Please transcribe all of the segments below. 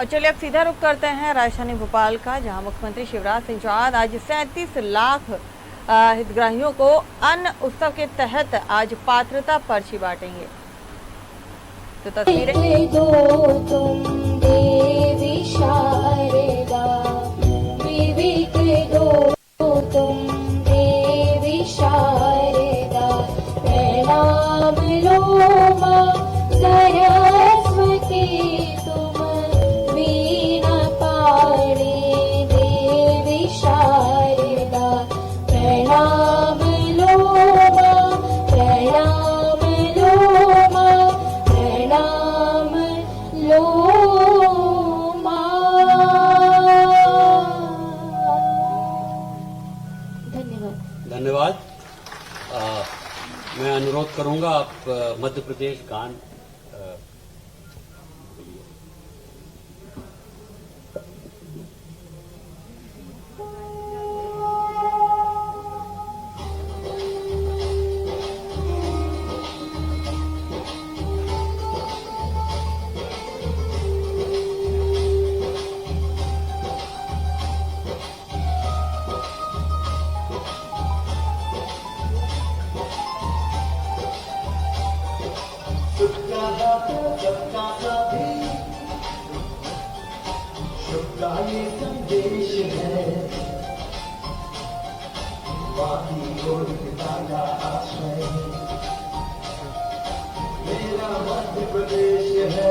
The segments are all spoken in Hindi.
और चलिए अब सीधा रुख करते हैं राजधानी भोपाल का, जहां मुख्यमंत्री शिवराज सिंह चौहान आज 37 लाख हितग्राहियों को अन्न उत्सव के तहत आज पात्रता पर्ची बांटेंगे। तो तस्वीरें धन्यवाद। मैं अनुरोध करूंगा आप मध्य प्रदेश गान सबका ये संदेश है, बाकी कोई ताला आश्रय मेरा मध्य प्रदेश है।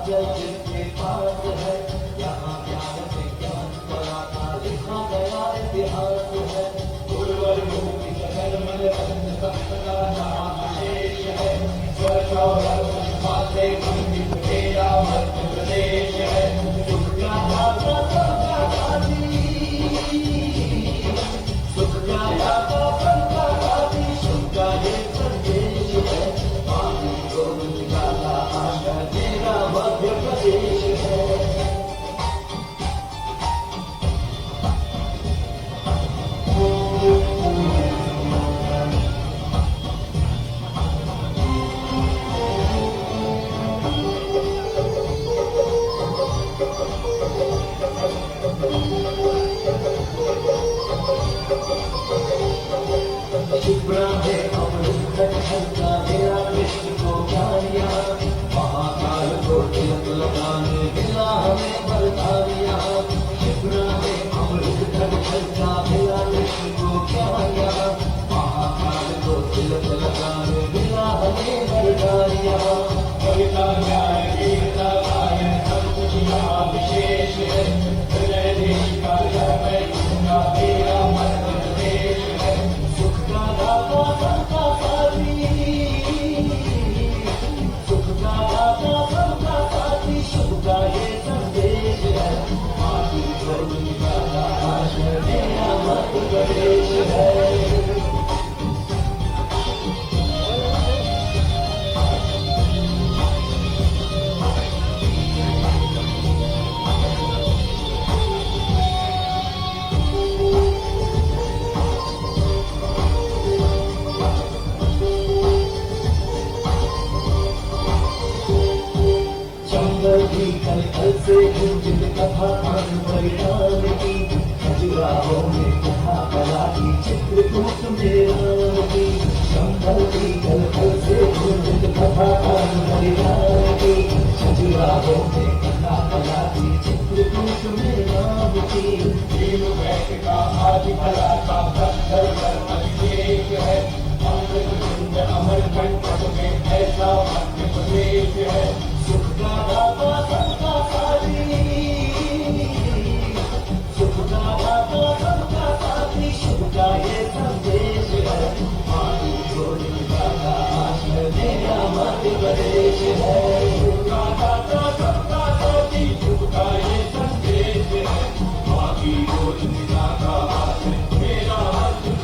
जिसके पास है यहाँ ज्ञान विज्ञान बड़ा लिखा गया इतिहास है। गुरुवर भूमि शहर मन बंद सबका नाम शेष है। स्वर्ग और माते मंदिर तेरा मध्य प्रदेश है। सुख का दाता सबका दादी, सुख का दाता सबका दादी, सुख का ये संदेश है। माटी को निकाला आशा तेरा मध्य प्रदेश है। शिप्रा है अमृत का मेरा कृष्ण को प्यारिया, महाकाल को तिलक लगाने मिला हमें बरदारिया। शिप्रा है अमृत का मेरा कृष्ण को प्यारिया, महाकाल को तिलक लगाने मिला हमें बरदारिया। कविता न्याय वीरता गायन सब कुछ यहाँ विशेष है। हृदय देश का यह मैं कहूँगा तेरा मध्य प्रदेश है। सुख का दाता सबका साथी, सुख का दाता सबका साथी, शुभ का ये संदेश है। माटी को निकाला आश्रय मेरा मध्य प्रदेश है। कल कल से गुंजित कथा परिणाम की, खजुराहों में कथा कला की, चित्रकूट में राम की। संभल की कल कल से गुंजित कथा परिणाम की, खजुराहों में कथा कला की, चित्रकूट में राम की। तीन बैठ का आदि कला का पत्थर पर अभिषेक है। अमृत अमरकंटक में ऐसा मध्य प्रदेश है। सुख का दाता सबका साथी, सुख का दाता सबका साथी, शुभ का ये संदेश है। माटी को निकाला आश्रय मेरा मध्य प्रदेश है। सुख का दाता सबका साथी, शुभ का ये संदेश है। माटी को निकाला आश्रय मेरा मध्य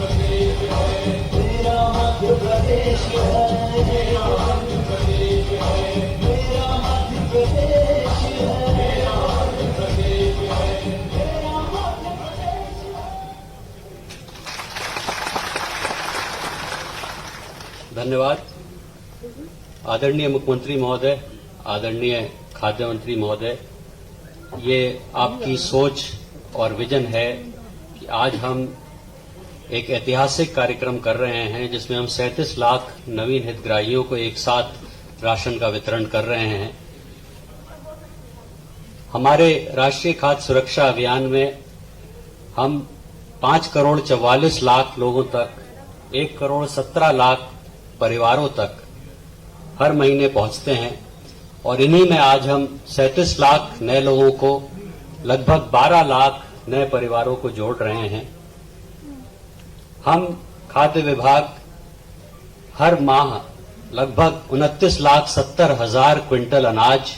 धन्यवाद। आदरणीय मुख्यमंत्री महोदय, आदरणीय खाद्य मंत्री महोदय, ये आपकी सोच और विजन है कि आज हम एक ऐतिहासिक कार्यक्रम कर रहे हैं जिसमें हम 37 लाख नवीन हितग्राहियों को एक साथ राशन का वितरण कर रहे हैं। हमारे राष्ट्रीय खाद्य सुरक्षा अभियान में हम 5 करोड़ 44 लाख लोगों तक, 1 करोड़ 17 लाख परिवारों तक हर महीने पहुंचते हैं और इन्हीं में आज हम 37 लाख नए लोगों को, लगभग 12 लाख नए परिवारों को जोड़ रहे हैं। हम खाद्य विभाग हर माह लगभग 29,70,000 क्विंटल अनाज,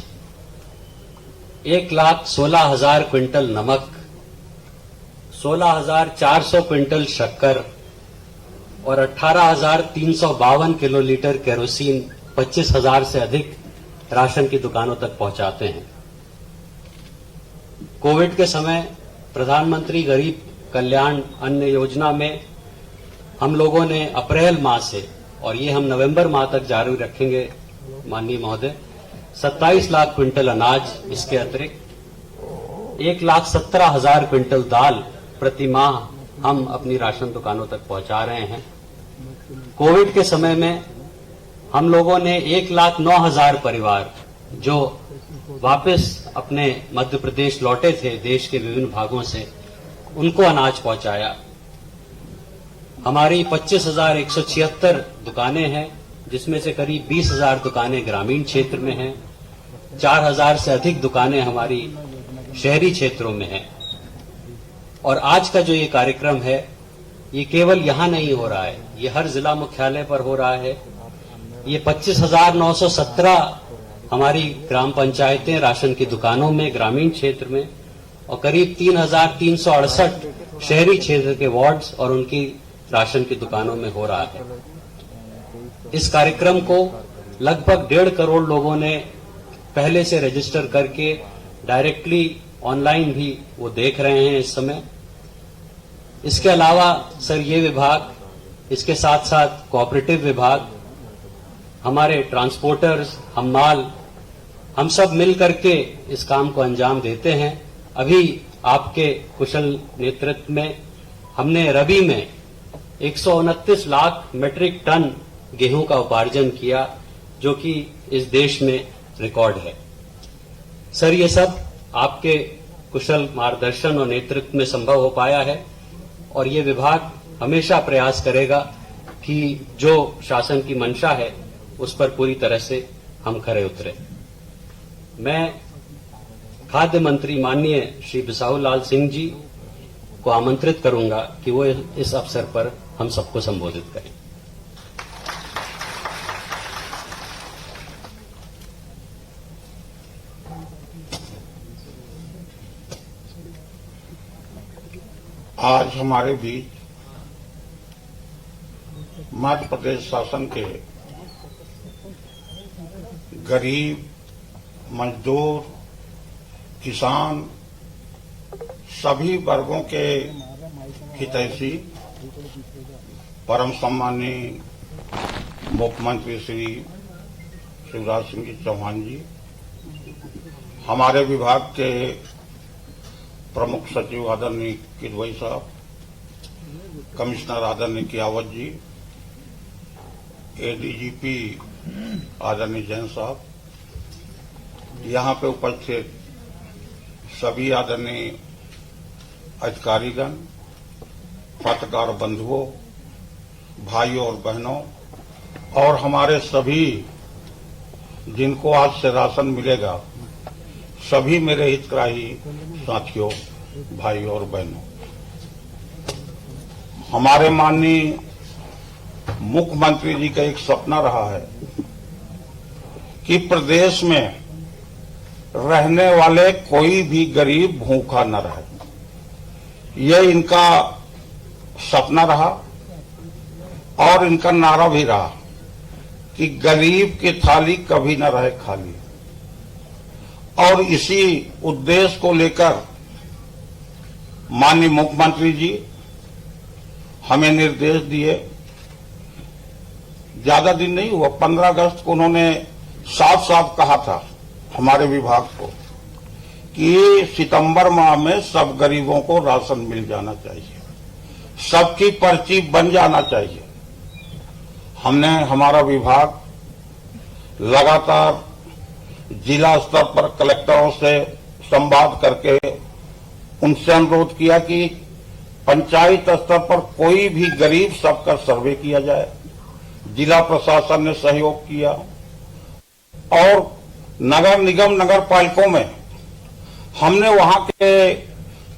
1,16,000 क्विंटल नमक, 16,400 क्विंटल शक्कर और 18,352 किलोलीटर केरोसिन 25,000 से अधिक राशन की दुकानों तक पहुंचाते हैं। कोविड के समय प्रधानमंत्री गरीब कल्याण अन्न योजना में हम लोगों ने अप्रैल माह से, और ये हम नवंबर माह तक जारी रखेंगे माननीय महोदय, 27 लाख क्विंटल अनाज, इसके अतिरिक्त 1,17,000 क्विंटल दाल प्रति माह हम अपनी राशन दुकानों तक पहुंचा रहे हैं। कोविड के समय में हम लोगों ने 1,09,000 परिवार जो वापस अपने मध्य प्रदेश लौटे थे देश के विभिन्न भागों से, उनको अनाज पहुंचाया। हमारी 25,176 दुकानें हैं, जिसमें से करीब 20,000 दुकानें ग्रामीण क्षेत्र में हैं, 4,000 से अधिक दुकानें हमारी शहरी क्षेत्रों में हैं। और आज का जो ये कार्यक्रम है, ये केवल यहां नहीं हो रहा है, ये हर जिला मुख्यालय पर हो रहा है। ये 25,917 हमारी ग्राम पंचायतें राशन की दुकानों में ग्रामीण क्षेत्र में और करीब 3,368 शहरी क्षेत्र के वार्ड्स और उनकी राशन की दुकानों में हो रहा है। इस कार्यक्रम को लगभग 1.5 करोड़ लोगों ने पहले से रजिस्टर करके डायरेक्टली ऑनलाइन भी वो देख रहे हैं इस समय। इसके अलावा सर, ये विभाग, इसके साथ साथ कोऑपरेटिव विभाग, हमारे ट्रांसपोर्टर्स, हमाल, हम सब मिल करके इस काम को अंजाम देते हैं। अभी आपके कुशल नेतृत्व में हमने रबी में 129 लाख मीट्रिक टन गेहूं का उपार्जन किया, जो कि इस देश में रिकॉर्ड है। सर, ये सब आपके कुशल मार्गदर्शन और नेतृत्व में संभव हो पाया है और ये विभाग हमेशा प्रयास करेगा कि जो शासन की मंशा है उस पर पूरी तरह से हम खरे उतरे। मैं खाद्य मंत्री माननीय श्री बिसाहू लाल सिंह जी को आमंत्रित करूंगा कि वो इस अवसर पर हम सबको संबोधित करें। आज हमारे बीच मध्य प्रदेश शासन के गरीब, मजदूर, किसान, सभी वर्गों के हितैषी परम सम्माननीय मुख्यमंत्री श्री शिवराज सिंह चौहान जी, हमारे विभाग के प्रमुख सचिव आदरणीय किदवई साहब, कमिश्नर आदरणीय कियावत जी, एडीजीपी आदरणीय जैन साहब, यहाँ पे उपस्थित सभी आदरणीय अधिकारीगण, पत्रकार बंधुओं, भाइयों और बहनों, और हमारे सभी जिनको आज से राशन मिलेगा, सभी मेरे हितग्राही साथियों, भाइयों और बहनों, हमारे माननीय मुख्यमंत्री जी का एक सपना रहा है कि प्रदेश में रहने वाले कोई भी गरीब भूखा न रहे। यह इनका सपना रहा और इनका नारा भी रहा कि गरीब की थाली कभी न रहे खाली। और इसी उद्देश्य को लेकर माननीय मुख्यमंत्री जी हमें निर्देश दिए, ज्यादा दिन नहीं हुआ, 15 अगस्त को उन्होंने साफ साफ कहा था हमारे विभाग को कि सितंबर माह में सब गरीबों को राशन मिल जाना चाहिए, सबकी पर्ची बन जाना चाहिए। हमने हमारा विभाग लगातार जिला स्तर पर कलेक्टरों से संवाद करके उनसे अनुरोध किया कि पंचायत स्तर पर कोई भी गरीब सबका सर्वे किया जाए। जिला प्रशासन ने सहयोग किया और नगर निगम नगर पालिकाओं में हमने वहां के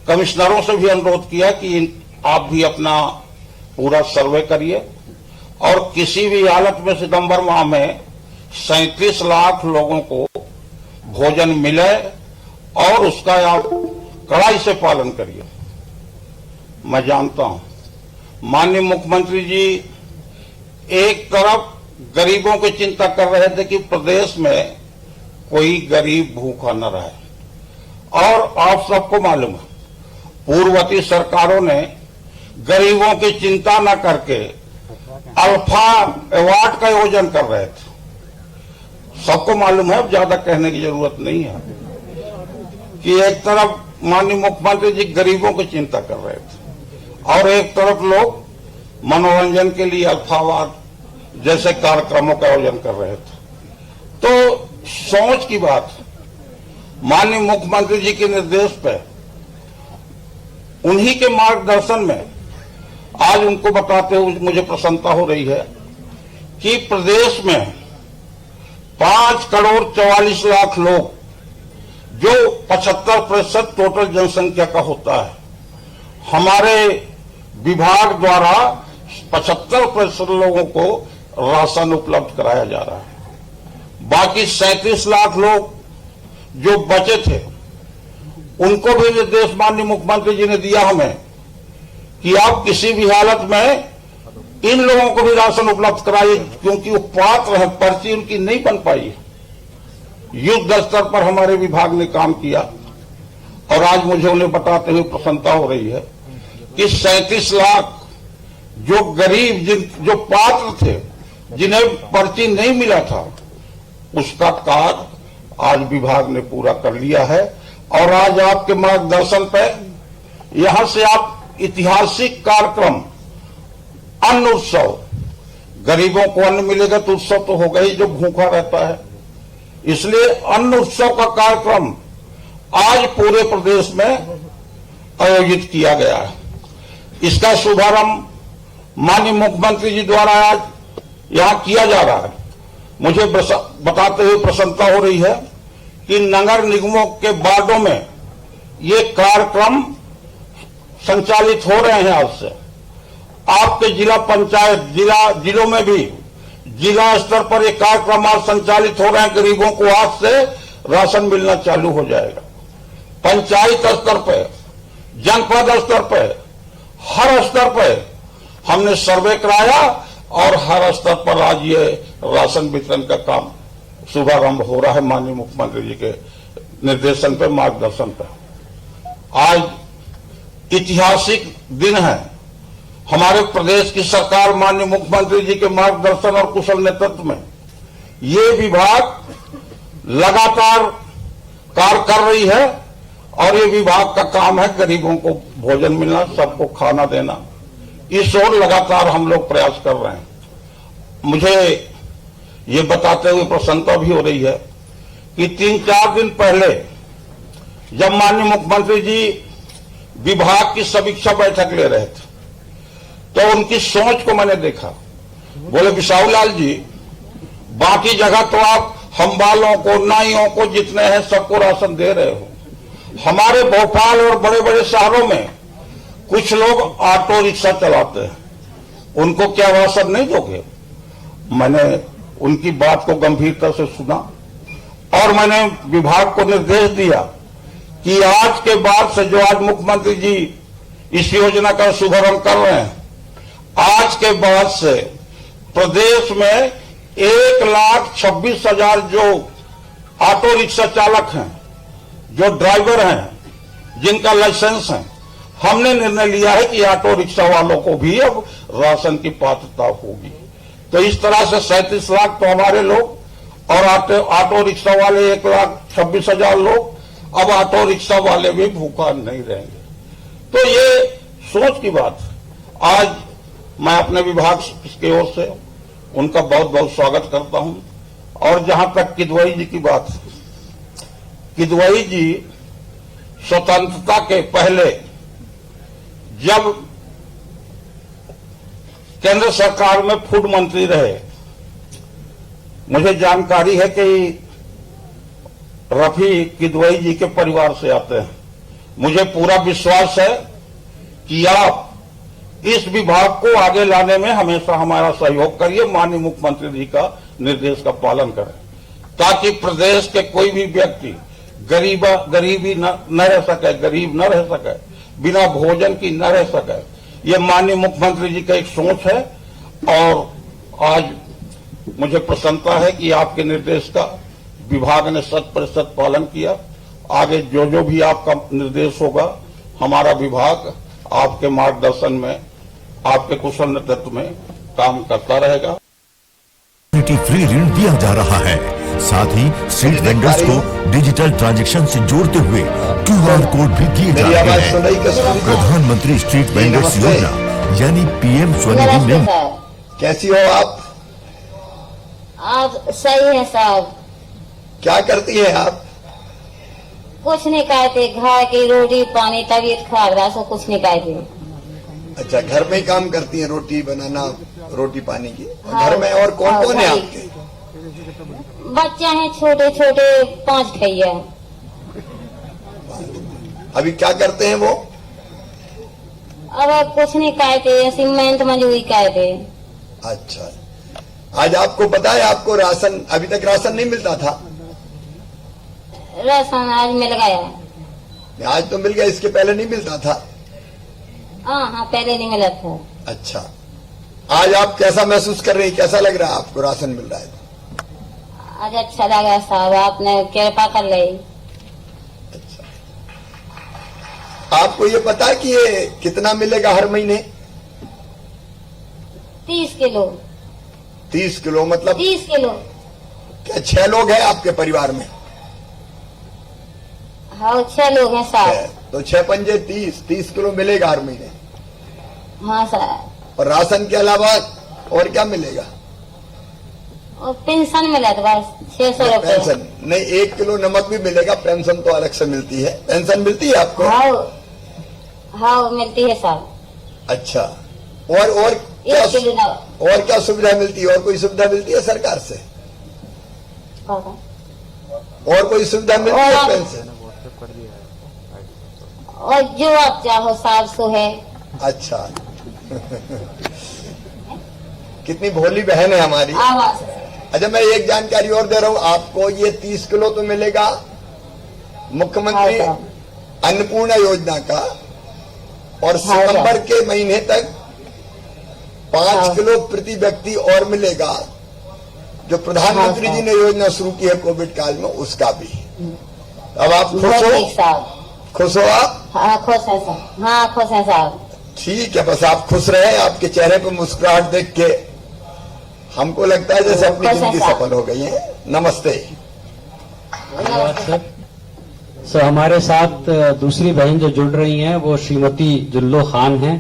कमिश्नरों से भी अनुरोध किया कि आप भी अपना पूरा सर्वे करिए और किसी भी हालत में सितंबर माह में 37 लाख लोगों को भोजन मिले और उसका आप कड़ाई से पालन करिए। मैं जानता हूं माननीय मुख्यमंत्री जी एक तरफ गरीबों की चिंता कर रहे थे कि प्रदेश में कोई गरीब भूखा न रहे, और आप सबको मालूम है पूर्ववर्ती सरकारों ने गरीबों की चिंता न करके अल्फा अवार्ड का आयोजन कर रहे थे। सबको मालूम है, ज्यादा कहने की जरूरत नहीं है कि एक तरफ माननीय मुख्यमंत्री जी गरीबों की चिंता कर रहे थे और एक तरफ लोग मनोरंजन के लिए अल्फा अवार्ड जैसे कार्यक्रमों का आयोजन कर रहे थे। तो सोच की बात, माननीय मुख्यमंत्री जी के निर्देश पर, उन्हीं के मार्गदर्शन में आज उनको बताते हुए मुझे प्रसन्नता हो रही है कि प्रदेश में 5,44,00,000 लोग, जो 75% टोटल जनसंख्या का होता है, हमारे विभाग द्वारा 75% लोगों को राशन उपलब्ध कराया जा रहा है। बाकी 37 लाख लोग जो बचे थे उनको भी निर्देश माननीय मुख्यमंत्री जी ने दिया हमें कि आप किसी भी हालत में इन लोगों को भी राशन उपलब्ध कराइए, क्योंकि वो पात्र है, पर्ची उनकी नहीं बन पाई। युद्ध स्तर पर हमारे विभाग ने काम किया और आज मुझे उन्हें बताते हुए प्रसन्नता हो रही है कि 37 लाख जो गरीब जो पात्र थे, जिन्हें पर्ची नहीं मिला था, उसका कार्य आज विभाग ने पूरा कर लिया है। और आज आपके मार्गदर्शन पर यहां से आप ऐतिहासिक कार्यक्रम अन्न उत्सव, गरीबों को अन्न मिलेगा तो उत्सव तो होगा ही जो भूखा रहता है, इसलिए अन्न उत्सव का कार्यक्रम आज पूरे प्रदेश में आयोजित किया गया है। इसका शुभारंभ माननीय मुख्यमंत्री जी द्वारा आज यहां किया जा रहा है। मुझे बताते हुए प्रसन्नता हो रही है कि नगर निगमों के वार्डों में ये कार्यक्रम संचालित हो रहे हैं। आज से आपके जिला पंचायत जिलों में भी जिला स्तर पर ये कार्यक्रम आज संचालित हो रहे हैं। गरीबों को आज से राशन मिलना चालू हो जाएगा। पंचायत स्तर पर, जनपद स्तर पर, हर स्तर पर हमने सर्वे कराया और हर स्तर पर आज ये राशन वितरण का काम शुभारंभ हो रहा है माननीय मुख्यमंत्री जी के निर्देशन पे, मार्गदर्शन पे। आज ऐतिहासिक दिन है। हमारे प्रदेश की सरकार माननीय मुख्यमंत्री जी के मार्गदर्शन और कुशल नेतृत्व में ये विभाग लगातार कार्य कर रही है और ये विभाग का काम है गरीबों को भोजन मिलना, सबको खाना देना। इस ओर लगातार हम लोग प्रयास कर रहे हैं। मुझे ये बताते हुए प्रसन्नता भी हो रही है कि 3-4 दिन पहले जब माननीय मुख्यमंत्री जी विभाग की समीक्षा बैठक ले रहे थे तो उनकी सोच को मैंने देखा। बोले बिसाहू लाल जी, बाकी जगह तो आप हम वालों को, नाइयों को, जितने हैं सबको राशन दे रहे हो, हमारे भोपाल और बड़े बड़े शहरों में कुछ लोग ऑटो रिक्शा चलाते हैं, उनको क्या राशन नहीं दोगे? मैंने उनकी बात को गंभीरता से सुना और मैंने विभाग को निर्देश दिया कि आज के बाद से, जो आज मुख्यमंत्री जी इस योजना का शुभारंभ कर रहे हैं, आज के बाद से प्रदेश में 1,26,000 जो ऑटो रिक्शा चालक हैं, जो ड्राइवर हैं, जिनका लाइसेंस है, हमने निर्णय लिया है कि ऑटो रिक्शा वालों को भी अब राशन की पात्रता होगी। तो इस तरह से 37 लाख तो हमारे लोग, और ऑटो रिक्शा वाले 1,26,000 लोग, अब ऑटो रिक्शा वाले भी भूखा नहीं रहेंगे। तो ये सोच की बात। आज मैं अपने विभाग की ओर से उनका बहुत बहुत स्वागत करता हूं। और जहां तक किदवई जी की बात, किदवई जी स्वतंत्रता के पहले जब केंद्र सरकार में फूड मंत्री रहे, मुझे जानकारी है कि रफी किदवई जी के परिवार से आते हैं। मुझे पूरा विश्वास है कि आप इस विभाग को आगे लाने में हमेशा हमारा सहयोग करिए, माननीय मुख्यमंत्री जी का निर्देश का पालन करें, ताकि प्रदेश के कोई भी व्यक्ति गरीबी न रह सके, गरीब न रह सके, बिना भोजन की न रह सके। ये माननीय मुख्यमंत्री जी का एक सोच है। और आज मुझे प्रसन्नता है कि आपके निर्देश का विभाग ने 100% पालन किया। आगे जो भी आपका निर्देश होगा, हमारा विभाग आपके मार्गदर्शन में, आपके कुशल नेतृत्व में काम करता रहेगा। फ्री ऋण दिया जा रहा है। साथ ही स्ट्रीट वेंडर्स को डिजिटल ट्रांजैक्शन से जोड़ते हुए QR कोड भी दिए जा रहे हैं। प्रधानमंत्री स्ट्रीट वेंडर्स योजना यानी PM स्वनिधि में। कैसी हो आप? आप सही है साहब। क्या करती हैं आप? कुछ नहीं कहते, घर की रोटी पानी, तबीयत खराब रहा सो कुछ नहीं कहते। अच्छा, घर में ही काम करती हैं, रोटी बनाना, रोटी पानी की। हाँ, घर में और कौन कौन है वही। आपके? बच्चे हैं छोटे छोटे 5 भैया। अभी क्या करते हैं वो? अब कुछ नहीं कहते, सीमेंट मजदूरी कहते। अच्छा, आज आपको पता है आपको राशन, अभी तक राशन नहीं मिलता था? राशन आज मिल गया। आज तो मिल गया, इसके पहले नहीं मिलता था। हाँ, पहले नहीं मिला था। अच्छा, आज आप कैसा महसूस कर रही हैं? कैसा लग रहा है आपको राशन मिल रहा है? आज अच्छा लगा साहब, आपने कृपा कर ली। अच्छा, आपको ये पता है कि ये कितना मिलेगा हर महीने? 30 किलो। 30 किलो मतलब 30 किलो। क्या 6 लोग हैं आपके परिवार में? हाँ, 6 लोग हैं साहब। तो 6 पंजे 30 किलो मिलेगा हर महीने। हाँ साहब। और राशन के अलावा और क्या मिलेगा? और पेंशन मिला था बस 600 रुपए। पेंशन नहीं, 1 किलो नमक भी मिलेगा। पेंशन तो अलग से मिलती है। पेंशन मिलती है आपको? हाँ मिलती है साहब। अच्छा, और क्या 1 किलो नमक। और क्या सुविधा मिलती है? और कोई सुविधा मिलती है सरकार से? और कोई सुविधा मिलती है और पेंशन? और जो आप चाहो साहब सो है। अच्छा कितनी भोली बहन है हमारी। आवाज। अच्छा, मैं एक जानकारी और दे रहा हूँ आपको। ये 30 किलो तो मिलेगा मुख्यमंत्री अन्नपूर्णा योजना का, और सितंबर के महीने तक 5 किलो प्रति व्यक्ति और मिलेगा, जो प्रधानमंत्री जी ने योजना शुरू की है कोविड काल में, उसका भी। अब आप खुश हो? खुश हो आप? हाँ खुश है साहब। हाँ खुश है साहब। ठीक है, बस आप खुश रहे। आपके चेहरे पर मुस्कुराहट देख के हमको लगता है जैसे अपनी जिंदगी सफल हो गई है। नमस्ते। धन्यवाद सर। हमारे साथ दूसरी बहन जो जुड़ रही हैं वो श्रीमती जुल्लो खान हैं।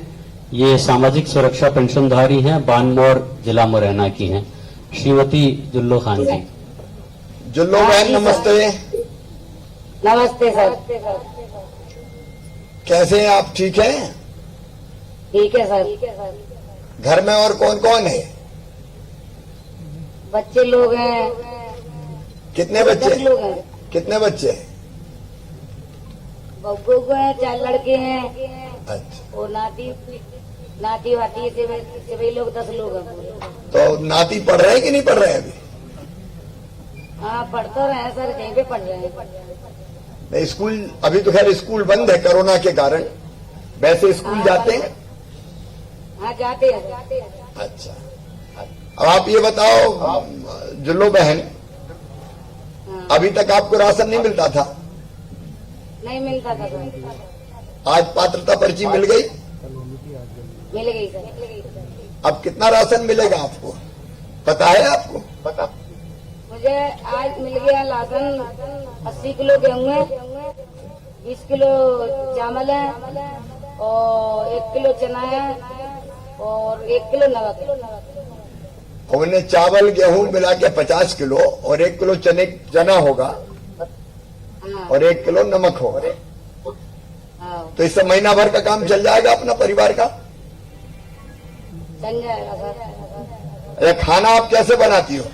ये सामाजिक सुरक्षा पेंशनधारी हैं, बानमोर जिला मुरैना की हैं। श्रीमती जुल्लो खान जी। जुल्लो बहन नमस्ते। नमस्ते सर। कैसे हैं आप? ठीक हैं? ठीक है सर। घर में और कौन कौन है? बच्चे लोग हैं। कितने बच्चे? 10 लोग हैं। कितने बच्चे? बब्बू को हैं, 4 लड़के हैं। अच्छा, और नाती वाती से सभी लोग 10 लोग हैं पूरे। तो नाती पढ़ रहे हैं कि नहीं पढ़ रहे हैं अभी? हाँ पढ़ तो रहे हैं सर, कहीं पे पढ़ रहे हैं। नहीं, स्कूल अभी तो खैर स्कूल बंद है कोरोना के कारण। वैसे स्कूल जाते हैं? हाँ जाते हैं। अच्छा, अब आप ये बताओ जुल्लो बहन, अभी तक आपको राशन नहीं मिलता था? नहीं मिलता था सर। आज पात्रता पर्ची मिल गई? मिल गई सर। अब कितना राशन मिलेगा आपको? पता है आपको? पता मुझे आज मिल गया राशन 80 किलो गेहूँ है, 20 किलो चावल है और 1 किलो चना है और 1 किलो नमक है। उन्हें चावल गेहूं मिला के 50 किलो और 1 किलो चना होगा और 1 किलो नमक होगा। हाँ, तो इससे महीना भर का काम चल जाएगा अपना परिवार का। चल जाएगा सर। ये खाना आप कैसे बनाती हो,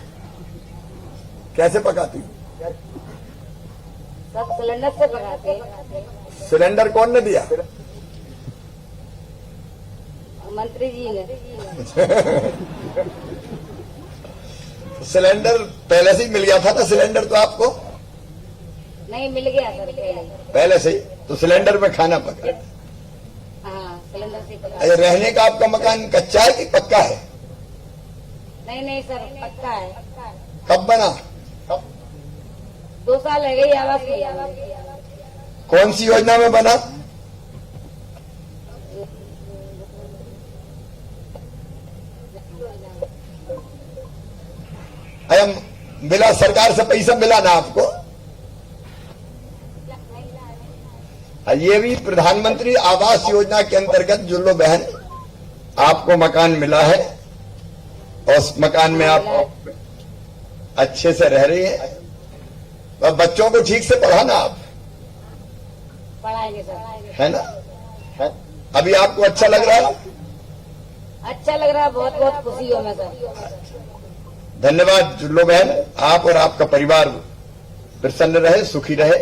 कैसे पकाती हो? सब सिलेंडर से पकाते हैं। सिलेंडर कौन ने दिया? मंत्री जी ने। सिलेंडर पहले से ही मिल गया था ना सिलेंडर तो आपको? नहीं, मिल गया सर पहले से ही। तो सिलेंडर में खाना पका। हाँ, सिलेंडर से पका। अरे रहने का आपका मकान कच्चा है कि पक्का है? नहीं सर, पक्का है। कब बना? 2 साल है गई आवास मिला। कौन सी योजना में बना? अरे मिला, सरकार से पैसा मिला ना आपको? ये भी प्रधानमंत्री आवास योजना के अंतर्गत जुल्लो बहन आपको मकान मिला है और उस मकान में आप अच्छे से रह रही हैं। और बच्चों को ठीक से पढ़ाना आप, पढ़ाएंगे सर, है ना? है? अभी आपको अच्छा लग रहा है? अच्छा लग रहा है, बहुत बहुत खुशी हो मैं सर। धन्यवाद जुल्लो बहन, आप और आपका परिवार प्रसन्न रहे, सुखी रहे,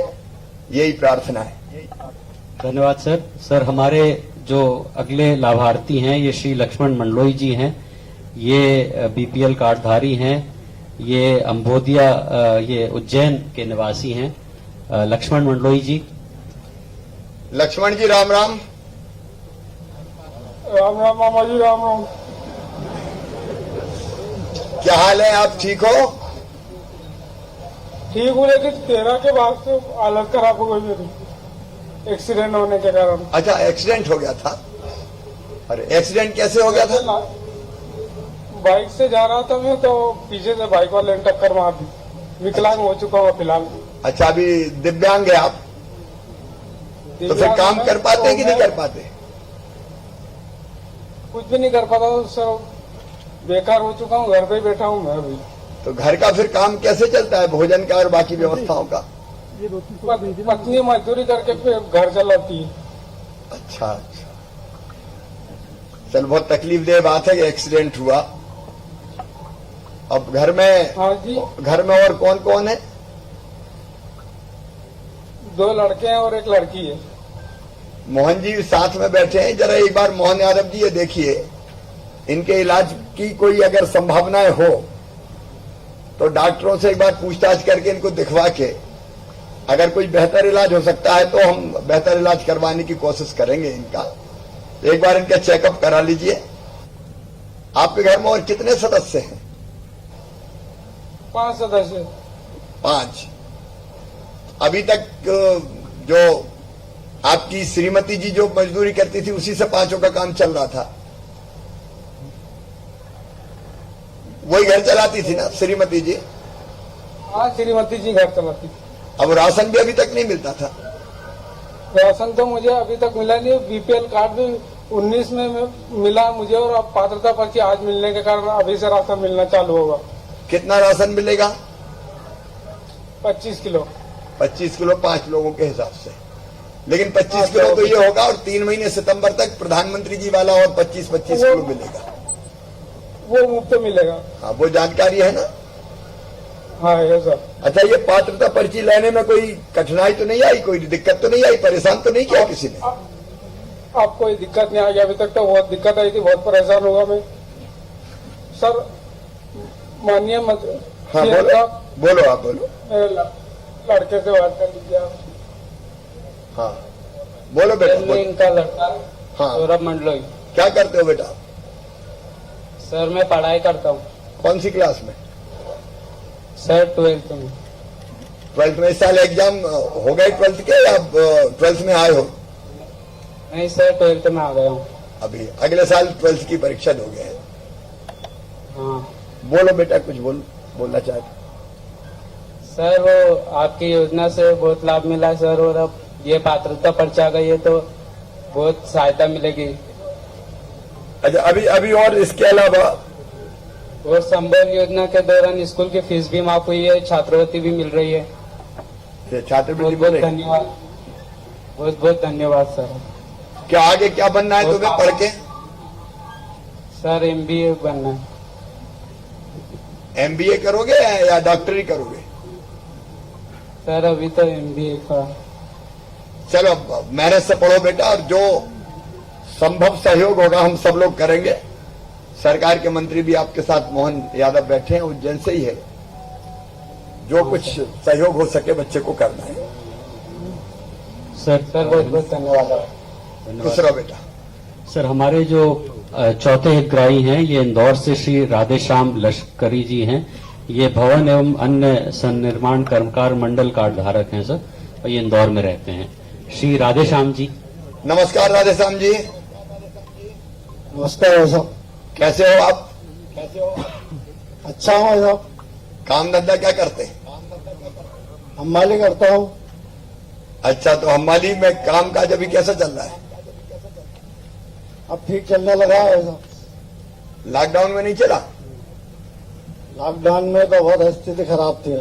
यही प्रार्थना है। धन्यवाद सर। सर हमारे जो अगले लाभार्थी हैं ये श्री लक्ष्मण मंडलोई जी हैं। ये बीपीएल कार्डधारी हैं। ये अम्बोदिया ये उज्जैन के निवासी हैं। लक्ष्मण मंडलोई जी। लक्ष्मण जी राम राम। राम राम मामा जी, राम राम। क्या हाल है, आप ठीक हो? ठीक हूँ, लेकिन 13 के बाद से हालत खराब हो गई मेरी, एक्सीडेंट होने के कारण। अच्छा, एक्सीडेंट हो गया था? अरे एक्सीडेंट कैसे हो गया था? बाइक से जा रहा था मैं, तो पीछे से बाइक वाले ने टक्कर मार दी। विकलांग हो चुका हूँ फिलहाल। अच्छा, अभी दिव्यांग है आप? तो फिर काम कर पाते हैं कि नहीं कर पाते? कुछ भी नहीं कर पाता, तो सब बेकार हो चुका हूँ, घर पे ही बैठा हूँ मैं अभी। तो घर का फिर काम कैसे चलता है, भोजन का और बाकी व्यवस्थाओं का? पत्नी मजदूरी करके फिर घर चलाती है। अच्छा अच्छा, चल बहुत तकलीफदेह बात है कि एक्सीडेंट हुआ। अब घर में, हाँ जी, घर में और कौन कौन है? 2 लड़के हैं और 1 लड़की है। मोहन जी साथ में बैठे हैं, जरा एक बार मोहन यादव जी ये देखिए, इनके इलाज की कोई अगर संभावनाएं हो तो डॉक्टरों से एक बार पूछताछ करके इनको दिखवा के अगर कोई बेहतर इलाज हो सकता है तो हम बेहतर इलाज करवाने की कोशिश करेंगे इनका। एक बार इनका चेकअप करा लीजिए। आपके घर में और कितने सदस्य हैं? 5 सदस्य। 5। अभी तक जो आपकी श्रीमती जी जो मजदूरी करती थी उसी से 5 का काम चल रहा था? वही घर चलाती थी ना श्रीमती जी? हाँ, श्रीमती जी घर चलाती। अब राशन भी अभी तक नहीं मिलता था? राशन तो मुझे अभी तक मिला नहीं। बीपीएल कार्ड भी 19 में मिला मुझे, और अब पात्रता पर्ची आज मिलने के कारण अभी से राशन मिलना चालू होगा। कितना राशन मिलेगा? 25 किलो। 25 किलो 5 लोगों के हिसाब से। लेकिन 25 किलो तो ये होगा, और 3 महीने सितंबर तक प्रधानमंत्री जी वाला और 25-25 किलो मिलेगा। वो मुफ्त मिलेगा। हाँ, वो जानकारी है ना? हाँ है सर। अच्छा, ये पात्रता पर्ची लेने में कोई कठिनाई तो नहीं आई, कोई दिक्कत तो नहीं आई, परेशान तो नहीं किया किसी ने? अब कोई दिक्कत नहीं आई। अभी तक तो बहुत दिक्कत आई थी, बहुत परेशान होगा मैं सर। माननीय हाँ बोलो, बोलो आप बोलो। लड़के से बात कर लीजिए आप। हाँ बोलो बेटा, बोलो। इनका लड़का हाँ, सौरभ मंडलोई। क्या करते हो बेटा? सर मैं पढ़ाई करता हूँ। कौन सी क्लास में? सर 12th में। 12th में? इस साल एग्जाम हो गए 12th के, या 12th में आए हो? नहीं सर, 12th में आ गया हूँ। अभी अगले साल 12th की परीक्षा दोगे? हाँ। बोलो बेटा, कुछ बोलना चाहते? सर वो आपकी योजना से बहुत लाभ मिला है सर, और अब ये पात्रता पर्ची आ गई है तो बहुत सहायता मिलेगी। अच्छा, अभी और इसके अलावा और संबल योजना के दौरान स्कूल की फीस भी माफ हुई है, छात्रवृत्ति भी मिल रही है। छात्रवृत्ति बहुत बहुत धन्यवाद, बहुत बहुत धन्यवाद सर। क्या आगे क्या बनना है तुम्हें पढ़ के? सर MBA बनना है। MBA करोगे या डॉक्टरी करोगे? सर अभी तो MBA का। चलो मेहनत से पढ़ो बेटा, और जो संभव सहयोग होगा हम सब लोग करेंगे। सरकार के मंत्री भी आपके साथ, मोहन यादव बैठे हैं, उज्जैन से ही है। जो कुछ सहयोग हो सके बच्चे को करना है। सर बहुत बहुत धन्यवाद। खुश रहो बेटा। सर हमारे जो चौथे हितग्राही हैं ये इंदौर से श्री राधेश्याम लश्करी जी हैं। ये भवन एवं अन्य सन्निर्माण कर्मकार मंडल कार्ड धारक हैं सर, और ये इंदौर में रहते हैं। श्री राधेश्याम जी। नमस्कार राधेश्याम जी। नमस्कार साहब, कैसे हो आप? अच्छा हूँ साहब। काम धंधा क्या करते हैं? हमाली करता हूँ। अच्छा, तो हमाली में काम काज अभी कैसा चल रहा है? अब ठीक चलने लगा है साहब। लॉकडाउन में नहीं चला? लॉकडाउन में तो बहुत स्थिति खराब थी।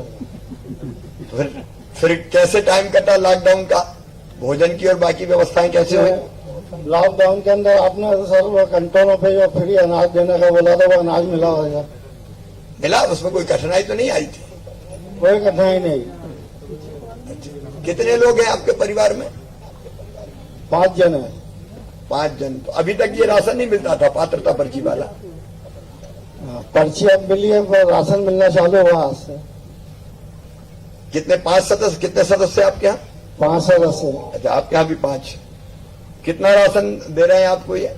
फिर कैसे टाइम कटा लॉकडाउन का? भोजन की और बाकी व्यवस्थाएं कैसे हुई? लॉकडाउन के अंदर आपने सर कंट्रोलों पे जो फ्री अनाज देने का बोला था, वो अनाज मिला होगा? मिला? उसमें कोई कठिनाई तो नहीं आई थी? कोई कठिनाई नहीं। कितने लोग हैं आपके परिवार में? 5 जन है। 5 जन। तो अभी तक ये राशन नहीं मिलता था पात्रता पर्ची वाला? पर्ची अब मिली है, पर राशन मिलना चालू हुआ आज से। कितने? 5 सदस्य? कितने सदस्य आपके यहाँ? 5 सदस्य। अच्छा, आपके यहाँ भी 5। कितना राशन दे रहे हैं आपको ये?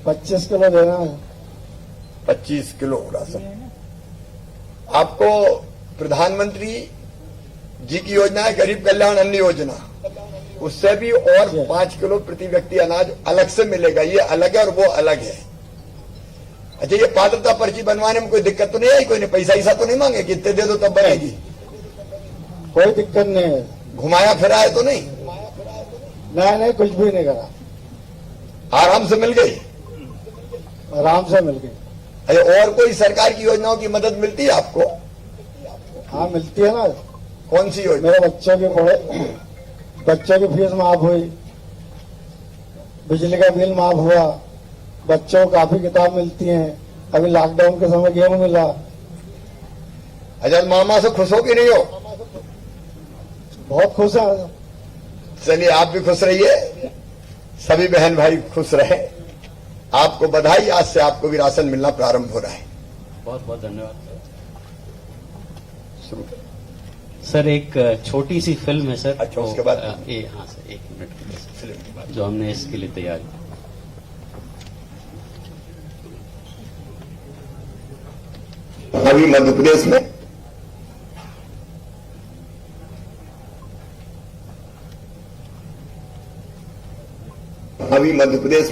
25 किलो देना है। 25 किलो राशन। आपको प्रधानमंत्री जी की योजना है गरीब कल्याण अन्न योजना, उससे भी और 5 किलो प्रति व्यक्ति अनाज अलग से मिलेगा। ये अलग है और वो अलग है। अच्छा, ये पात्रता पर्ची बनवाने में कोई दिक्कत तो नहीं आई? कोई ने पैसा ईसा तो नहीं मांगे कि इतने दे दो तब बनेगी? कोई दिक्कत नहीं है। घुमाया फिरा है तो नहीं? नहीं, कुछ भी नहीं करा। आराम से मिल गई? आराम से मिल गई। अच्छा, और कोई सरकार की योजनाओं की मदद मिलती है आपको? हाँ मिलती है ना। कौन सी योजना? मेरे बच्चों की फीस माफ हुई, बिजली का बिल माफ हुआ, बच्चों को काफी किताब मिलती हैं। अभी लॉकडाउन के समय गेहूं मिला। अच्छा, मामा से खुश हो कि नहीं हो? बहुत खुश है। चलिए, आप भी खुश रहिए, सभी बहन भाई खुश रहे। आपको बधाई, आज से आपको भी राशन मिलना प्रारंभ हो रहा है। बहुत बहुत धन्यवाद सर। एक छोटी सी फिल्म है सर। अच्छा, उसके बाद? हाँ सर, 1 मिनट की फिल्म के बाद जो हमने इसके लिए तैयार की। अभी मध्य प्रदेश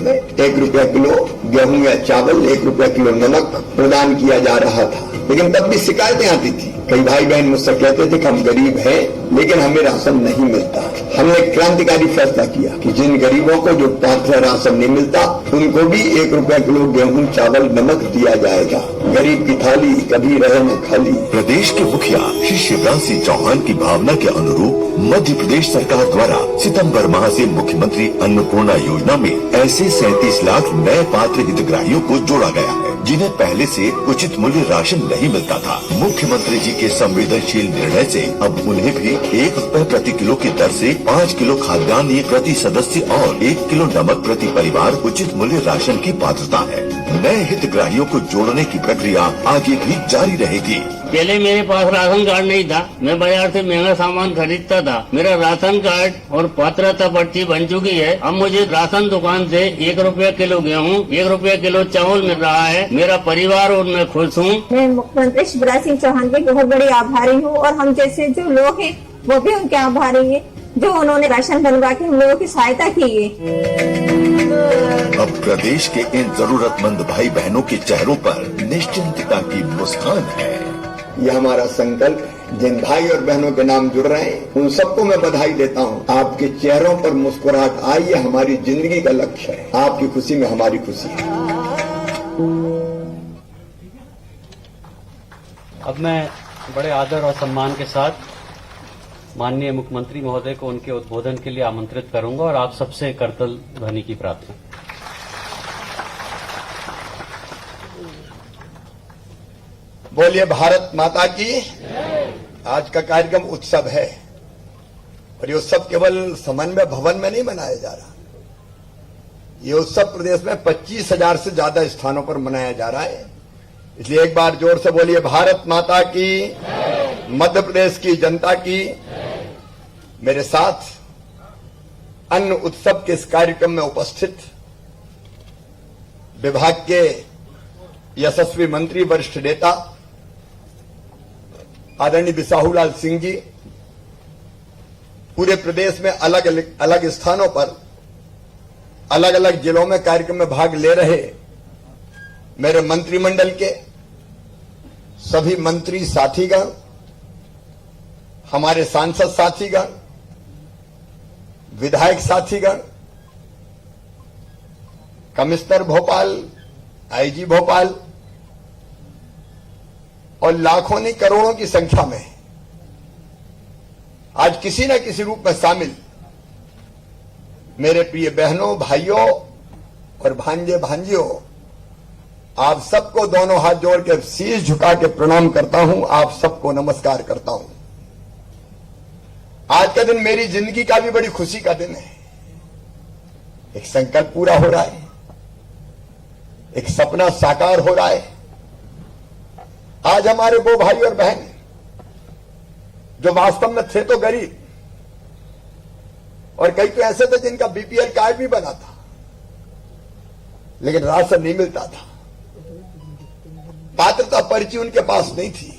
में ₹1 किलो गेहूं या चावल, ₹1 किलो नमक प्रदान किया जा रहा था। लेकिन तब भी शिकायतें आती थी। कई भाई बहन मुझसे कहते थे कि हम गरीब हैं लेकिन हमें राशन नहीं मिलता। हमने क्रांतिकारी फैसला किया कि जिन गरीबों को जो पात्र राशन नहीं मिलता उनको भी ₹1 किलो गेहूं चावल नमक दिया जाएगा। गरीब की थाली कभी रहे न खाली। प्रदेश के मुखिया श्री शिवराज सिंह चौहान की भावना के अनुरूप मध्य प्रदेश सरकार द्वारा सितंबर माह से मुख्यमंत्री अन्नपूर्णा योजना में ऐसे 37 लाख नए पात्र हितग्राहियों को जोड़ा गया है जिन्हें पहले से उचित मूल्य राशन नहीं मिलता था। मुख्यमंत्री जी के संवेदनशील निर्णय से अब उन्हें भी ₹1 प्रति किलो की दर से 5 किलो खाद्यान्न प्रति सदस्य और 1 किलो नमक प्रति परिवार उचित मूल्य राशन की पात्रता है। नए हितग्राहियों को जोड़ने की प्रक्रिया आगे भी जारी रहेगी। पहले मेरे पास राशन कार्ड नहीं था, मैं बाजार से महंगा सामान खरीदता था। मेरा राशन कार्ड और पात्रता पर्ची बन चुकी है। अब मुझे राशन दुकान से ₹1 किलो गेहूं, ₹1 किलो चावल मिल रहा है। मेरा परिवार और मैं खुश हूँ। मैं मुख्यमंत्री शिवराज सिंह चौहान की बहुत बड़ी आभारी हूँ और हम जैसे जो लोग हैं वो भी उनके आभारी हैं। जो उन्होंने राशन बनवा के हम लोगों की सहायता की है। अब प्रदेश के इन जरूरतमंद भाई बहनों के चेहरों पर निश्चिंतता की मुस्कान है। ये हमारा संकल्प है। जिन भाई और बहनों के नाम जुड़ रहे हैं उन सबको मैं बधाई देता हूँ। आपके चेहरों पर मुस्कुराहट आई, ये हमारी जिंदगी का लक्ष्य है। आपकी खुशी में हमारी खुशी है। अब मैं बड़े आदर और सम्मान के साथ माननीय मुख्यमंत्री महोदय को उनके उद्बोधन के लिए आमंत्रित करूंगा और आप सबसे करतल ध्वनि की प्रार्थना। बोलिए भारत माता की। आज का कार्यक्रम उत्सव है और ये उत्सव केवल समन्वय भवन में नहीं मनाया जा रहा। ये उत्सव प्रदेश में 25,000 से ज्यादा स्थानों पर मनाया जा रहा है। इसलिए एक बार जोर से बोलिए भारत माता की, मध्य प्रदेश की जनता की। मेरे साथ अन्न उत्सव के इस कार्यक्रम में उपस्थित विभाग के यशस्वी मंत्री, वरिष्ठ नेता आदरणीय बिसाहूलाल सिंह जी, पूरे प्रदेश में अलग अलग स्थानों पर अलग अलग जिलों में कार्यक्रम में भाग ले रहे मेरे मंत्रिमंडल के सभी मंत्री साथीगण, हमारे सांसद साथीगण, विधायक साथीगण, कमिश्नर भोपाल, आईजी भोपाल और लाखों नहीं करोड़ों की संख्या में आज किसी न किसी रूप में शामिल मेरे प्रिय बहनों, भाइयों और भांजे भांजियों, आप सबको दोनों हाथ जोड़ के शीश झुका के प्रणाम करता हूं। आप सबको नमस्कार करता हूं। आज का दिन मेरी जिंदगी का भी बड़ी खुशी का दिन है। एक संकल्प पूरा हो रहा है, एक सपना साकार हो रहा है। आज हमारे वो भाई और बहन जो वास्तव में थे तो गरीब और कई तो ऐसे थे जिनका बीपीएल कार्ड भी बना था लेकिन राशन नहीं मिलता था, पात्रता पर्ची उनके पास नहीं थी।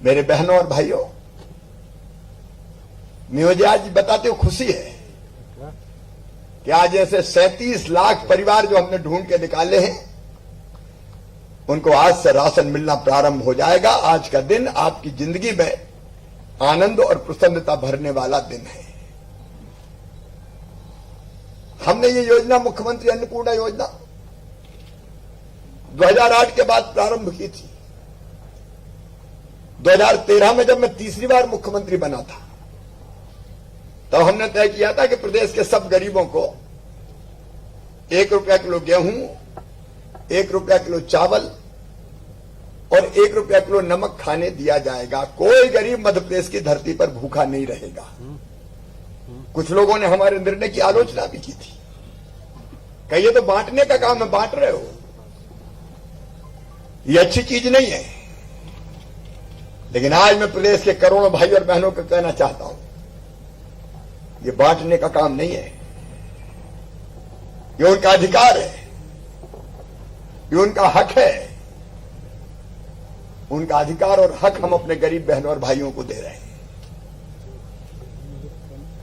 मेरे बहनों और भाइयों, मुझे आज बताते हो खुशी है कि आज ऐसे 37 लाख परिवार जो हमने ढूंढ के निकाले हैं उनको आज से राशन मिलना प्रारंभ हो जाएगा। आज का दिन आपकी जिंदगी में आनंद और प्रसन्नता भरने वाला दिन है। हमने ये योजना मुख्यमंत्री अन्नपूर्णा योजना 2008 के बाद प्रारंभ की थी। 2013 में जब मैं तीसरी बार मुख्यमंत्री बना था तब हमने तय किया था कि प्रदेश के सब गरीबों को 1 रुपया किलो गेहूं, 1 रुपया किलो चावल और 1 रुपया किलो नमक खाने दिया जाएगा। कोई गरीब मध्य प्रदेश की धरती पर भूखा नहीं रहेगा। कुछ लोगों ने हमारे निर्णय की आलोचना भी की थी, कहिए तो बांटने का काम है, बांट रहे हो, ये अच्छी चीज नहीं है। लेकिन आज मैं प्रदेश के करोड़ों भाई और बहनों को कहना चाहता हूं, ये बांटने का काम नहीं है, ये उनका अधिकार है, ये उनका हक है। उनका अधिकार और हक हम अपने गरीब बहनों और भाइयों को दे रहे हैं।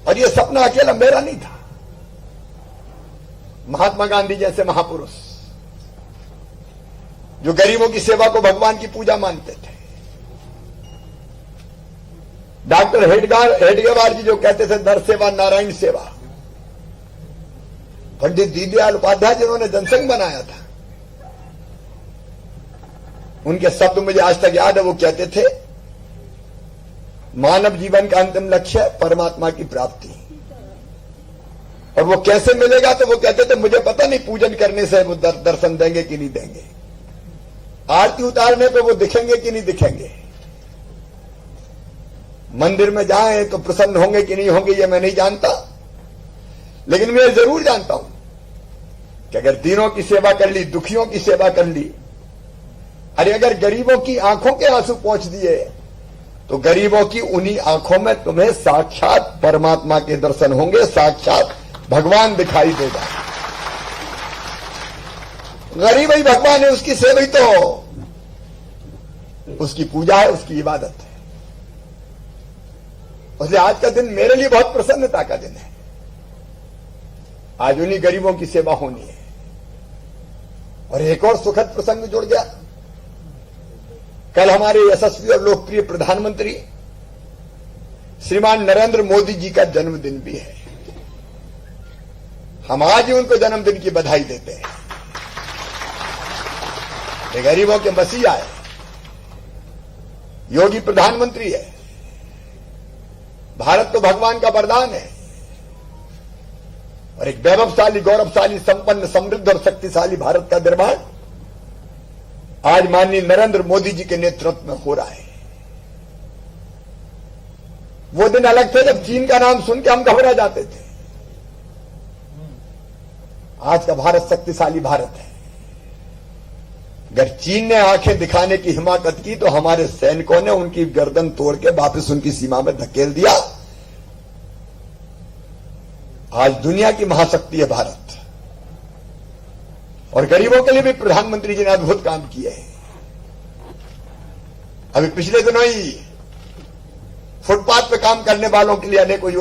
और ये सपना अकेला मेरा नहीं था। महात्मा गांधी जैसे महापुरुष जो गरीबों की सेवा को भगवान की पूजा मानते थे, डॉक्टर हेडगेवार जी जो कहते थे नर सेवा नारायण सेवा, पंडित दीनदयाल उपाध्याय जिन्होंने जनसंघ बनाया था, उनके शब्द मुझे आज तक याद है। वो कहते थे मानव जीवन का अंतिम लक्ष्य है परमात्मा की प्राप्ति, और वो कैसे मिलेगा तो वो कहते थे मुझे पता नहीं पूजन करने से वो दर्शन देंगे कि नहीं देंगे, आरती उतारने पे वो दिखेंगे कि नहीं दिखेंगे, मंदिर में जाएं तो प्रसन्न होंगे कि नहीं होंगे, ये मैं नहीं जानता। लेकिन मैं जरूर जानता हूं कि अगर दीनों की सेवा कर ली, दुखियों की सेवा कर ली, अरे अगर गरीबों की आंखों के आंसू पोंछ दिए तो गरीबों की उन्हीं आंखों में तुम्हें साक्षात परमात्मा के दर्शन होंगे, साक्षात भगवान दिखाई देगा। गरीब ही भगवान है, उसकी सेवा ही तो उसकी पूजा है, उसकी इबादत है। इसलिए आज का दिन मेरे लिए बहुत प्रसन्नता का दिन है। आज उन्हीं गरीबों की सेवा होनी है। और एक और सुखद प्रसंग जुड़ गया। कल हमारे यशस्वी और लोकप्रिय प्रधानमंत्री श्रीमान नरेंद्र मोदी जी का जन्मदिन भी है। हम आज ही उनको जन्मदिन की बधाई देते हैं। ये गरीबों के मसीहा है, योगी प्रधानमंत्री है। भारत तो भगवान का वरदान है और एक वैभवशाली, गौरवशाली, संपन्न, समृद्ध और शक्तिशाली भारत का निर्माण आज माननीय नरेंद्र मोदी जी के नेतृत्व में हो रहा है। वो दिन अलग थे जब चीन का नाम सुन के हम घबरा जाते थे। आज का भारत शक्तिशाली भारत है। अगर चीन ने आंखें दिखाने की हिमाकत की तो हमारे सैनिकों ने उनकी गर्दन तोड़ के वापस उनकी सीमा में धकेल दिया। आज दुनिया की महाशक्ति है भारत। और गरीबों के लिए भी प्रधानमंत्री जी ने अद्भुत काम किए हैं। अभी पिछले दिनों ही फुटपाथ पे काम करने वालों के लिए अनेकों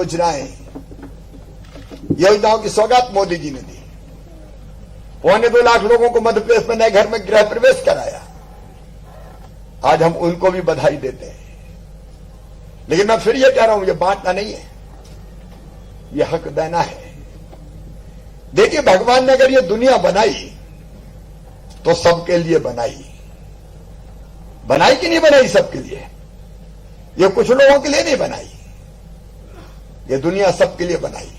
योजनाओं की सौगात मोदी जी ने दी। 1.25 लाख लोगों को मध्य प्रदेश में नए घर में गृह प्रवेश कराया। आज हम उनको भी बधाई देते हैं। लेकिन मैं फिर ये कह रहा हूं, ये बांटना नहीं है, ये हक देना है। देखिए, भगवान ने अगर ये दुनिया बनाई तो सबके लिए बनाई। बनाई कि नहीं बनाई सबके लिए? ये कुछ लोगों के लिए नहीं बनाई, ये दुनिया सबके लिए बनाई।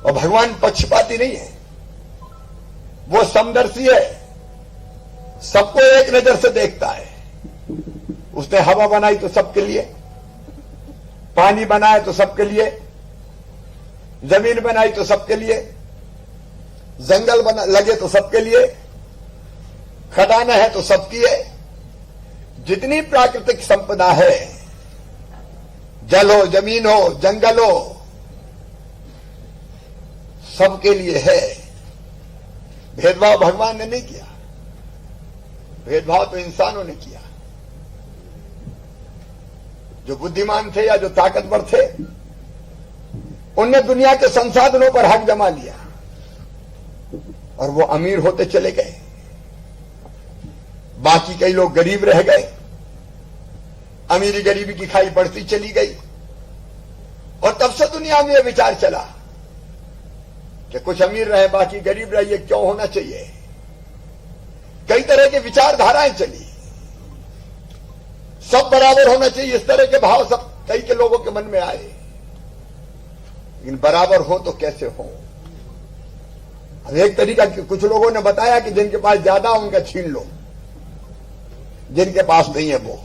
और भगवान पक्षपाती नहीं है, वो समदर्शी है, सबको एक नजर से देखता है। उसने हवा बनाई तो सबके लिए, पानी बनाया तो सबके लिए, जमीन बनाई तो सबके लिए, जंगल लगे तो सबके लिए, खदान है तो सबकी है। जितनी प्राकृतिक संपदा है, जल हो, जमीन हो, जंगल हो, सबके लिए है। भेदभाव भगवान ने नहीं किया, भेदभाव तो इंसानों ने किया। जो बुद्धिमान थे या जो ताकतवर थे, उनने दुनिया के संसाधनों पर हक जमा लिया और वो अमीर होते चले गए। बाकी कई लोग गरीब रह गए। अमीरी गरीबी की खाई बढ़ती चली गई। और तब से दुनिया में यह विचार चला कि कुछ अमीर रहे, बाकी गरीब रहे, ये क्यों होना चाहिए? कई तरह की विचारधाराएं चली। सब बराबर होना चाहिए, इस तरह के भाव सब कई के लोगों के मन में आए। लेकिन बराबर हो तो कैसे हो? अब एक तरीका कुछ लोगों ने बताया कि जिनके पास ज्यादा उनका छीन लो, जिनके पास नहीं है वो।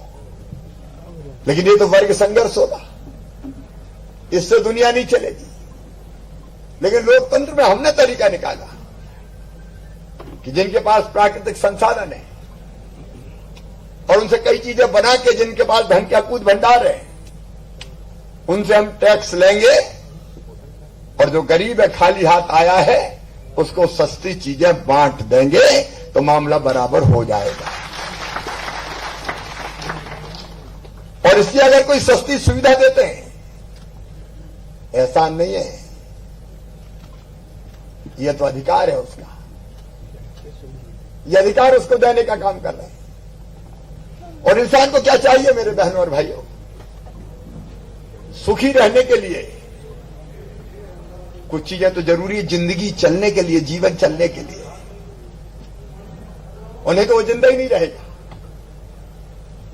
लेकिन ये तो वर्ग संघर्ष होगा, इससे दुनिया नहीं चलेगी। लेकिन लोकतंत्र में हमने तरीका निकाला कि जिनके पास प्राकृतिक संसाधन है और उनसे कई चीजें बना के जिनके पास धन के अकूत भंडार है, उनसे हम टैक्स लेंगे और जो गरीब है, खाली हाथ आया है, उसको सस्ती चीजें बांट देंगे तो मामला बराबर हो जाएगा। और इसलिए अगर कोई सस्ती सुविधा देते हैं, एहसान नहीं है, यह तो अधिकार है उसका। यह अधिकार उसको देने का काम कर रहे हैं। और इंसान को क्या चाहिए मेरे बहनों और भाइयों? सुखी रहने के लिए कुछ चीजें तो जरूरी है, जिंदगी चलने के लिए, जीवन चलने के लिए। उन्हें तो वो जिंदा ही नहीं रहेगा।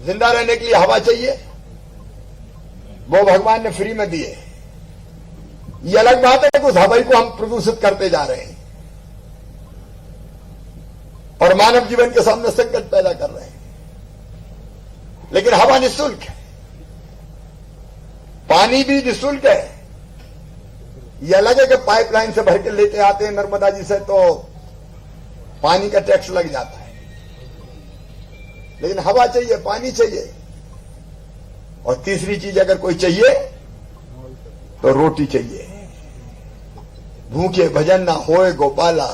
जिंदा रहने के लिए हवा चाहिए, वो भगवान ने फ्री में दिए। ये अलग बात है कि उस हवा को हम प्रदूषित करते जा रहे हैं और मानव जीवन के सामने संकट पैदा कर रहे हैं। लेकिन हवा निःशुल्क है, पानी भी निःशुल्क है। ये अलग है कि पाइपलाइन से भर के लेते आते हैं नर्मदा जी से, तो पानी का टैक्स लग जाता है। लेकिन हवा चाहिए, पानी चाहिए, और तीसरी चीज अगर कोई चाहिए तो रोटी चाहिए। भूखे भजन ना होए गोपाला,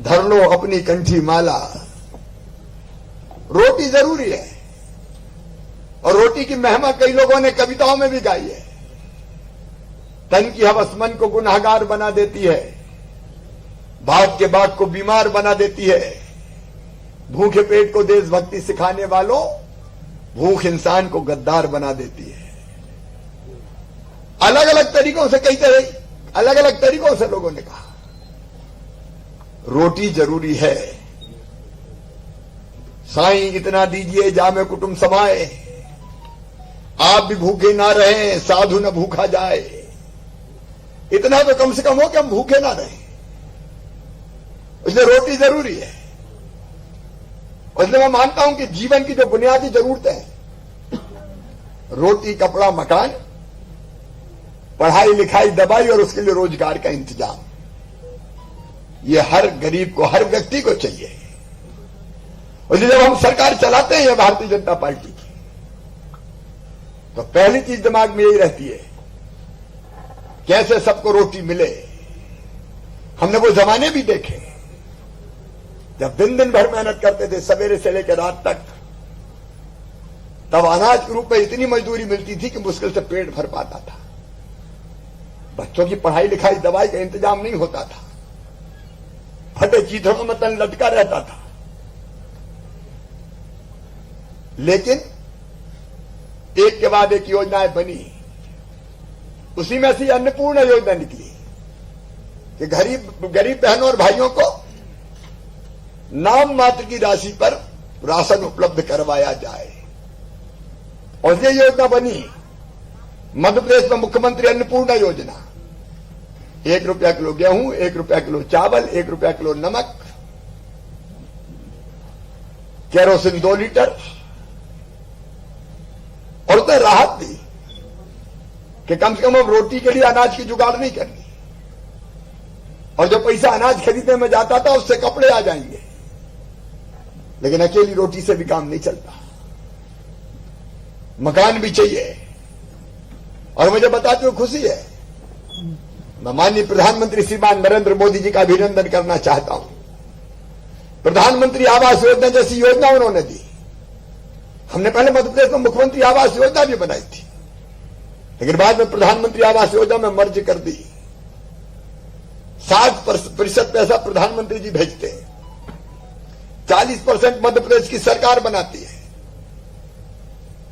धर लो अपनी कंठी माला। रोटी जरूरी है और रोटी की महिमा कई लोगों ने कविताओं में भी गाई है। तन की हवस मन को गुनाहगार बना देती है, भाग के बाग को बीमार बना देती है। भूखे पेट को देशभक्ति सिखाने वालों, भूख इंसान को गद्दार बना देती है। अलग अलग तरीकों से, कई तरह अलग अलग तरीकों से लोगों ने कहा रोटी जरूरी है। साईं इतना दीजिए जामे कुटुंब समाए, आप भी भूखे ना रहें साधु न भूखा जाए। इतना तो कम से कम हो कि हम भूखे ना रहें, इसलिए रोटी जरूरी है। इसलिए मैं मानता हूं कि जीवन की जो बुनियादी जरूरतें हैं, रोटी कपड़ा मकान, पढ़ाई लिखाई दवाई और उसके लिए रोजगार का इंतजाम, ये हर गरीब को, हर व्यक्ति को चाहिए। इसलिए जब हम सरकार चलाते हैं भारतीय जनता पार्टी की, तो पहली चीज दिमाग में यही रहती है कैसे सबको रोटी मिले। हमने वो जमाने भी देखे जब दिन दिन भर मेहनत करते थे, सवेरे से लेकर रात तक, तब अनाज के रूप में इतनी मजदूरी मिलती थी कि मुश्किल से पेट भर पाता था। बच्चों की पढ़ाई लिखाई दवाई का इंतजाम नहीं होता था, फटे चीथड़ों में तन लटका रहता था। लेकिन एक के बाद एक योजनाएं बनी, उसी में से अन्नपूर्णा योजना निकली कि गरीब बहनों और भाइयों को नाम मात्र की राशि पर राशन उपलब्ध करवाया जाए। और ये योजना बनी मध्य प्रदेश में मुख्यमंत्री अन्नपूर्णा योजना। 1 रुपया किलो गेहूं, 1 रुपया किलो चावल, 1 रुपया किलो नमक, केरोसिन 2 लीटर, और उसने राहत दी कि कम से कम अब रोटी के लिए अनाज की जुगाड़ नहीं करनी, और जो पैसा अनाज खरीदने में जाता था उससे कपड़े आ जाएंगे। लेकिन अकेली रोटी से भी काम नहीं चलता, मकान भी चाहिए। और मुझे बताते हुए खुशी है, मैं माननीय प्रधानमंत्री श्रीमान नरेंद्र मोदी जी का अभिनंदन करना चाहता हूं। प्रधानमंत्री आवास योजना जैसी योजना उन्होंने दी। हमने पहले मध्य प्रदेश में मुख्यमंत्री आवास योजना भी बनाई थी, लेकिन बाद में प्रधानमंत्री आवास योजना में मर्ज कर दी। 60% पैसा प्रधानमंत्री जी भेजते हैं, 40% मध्य प्रदेश की सरकार बनाती है।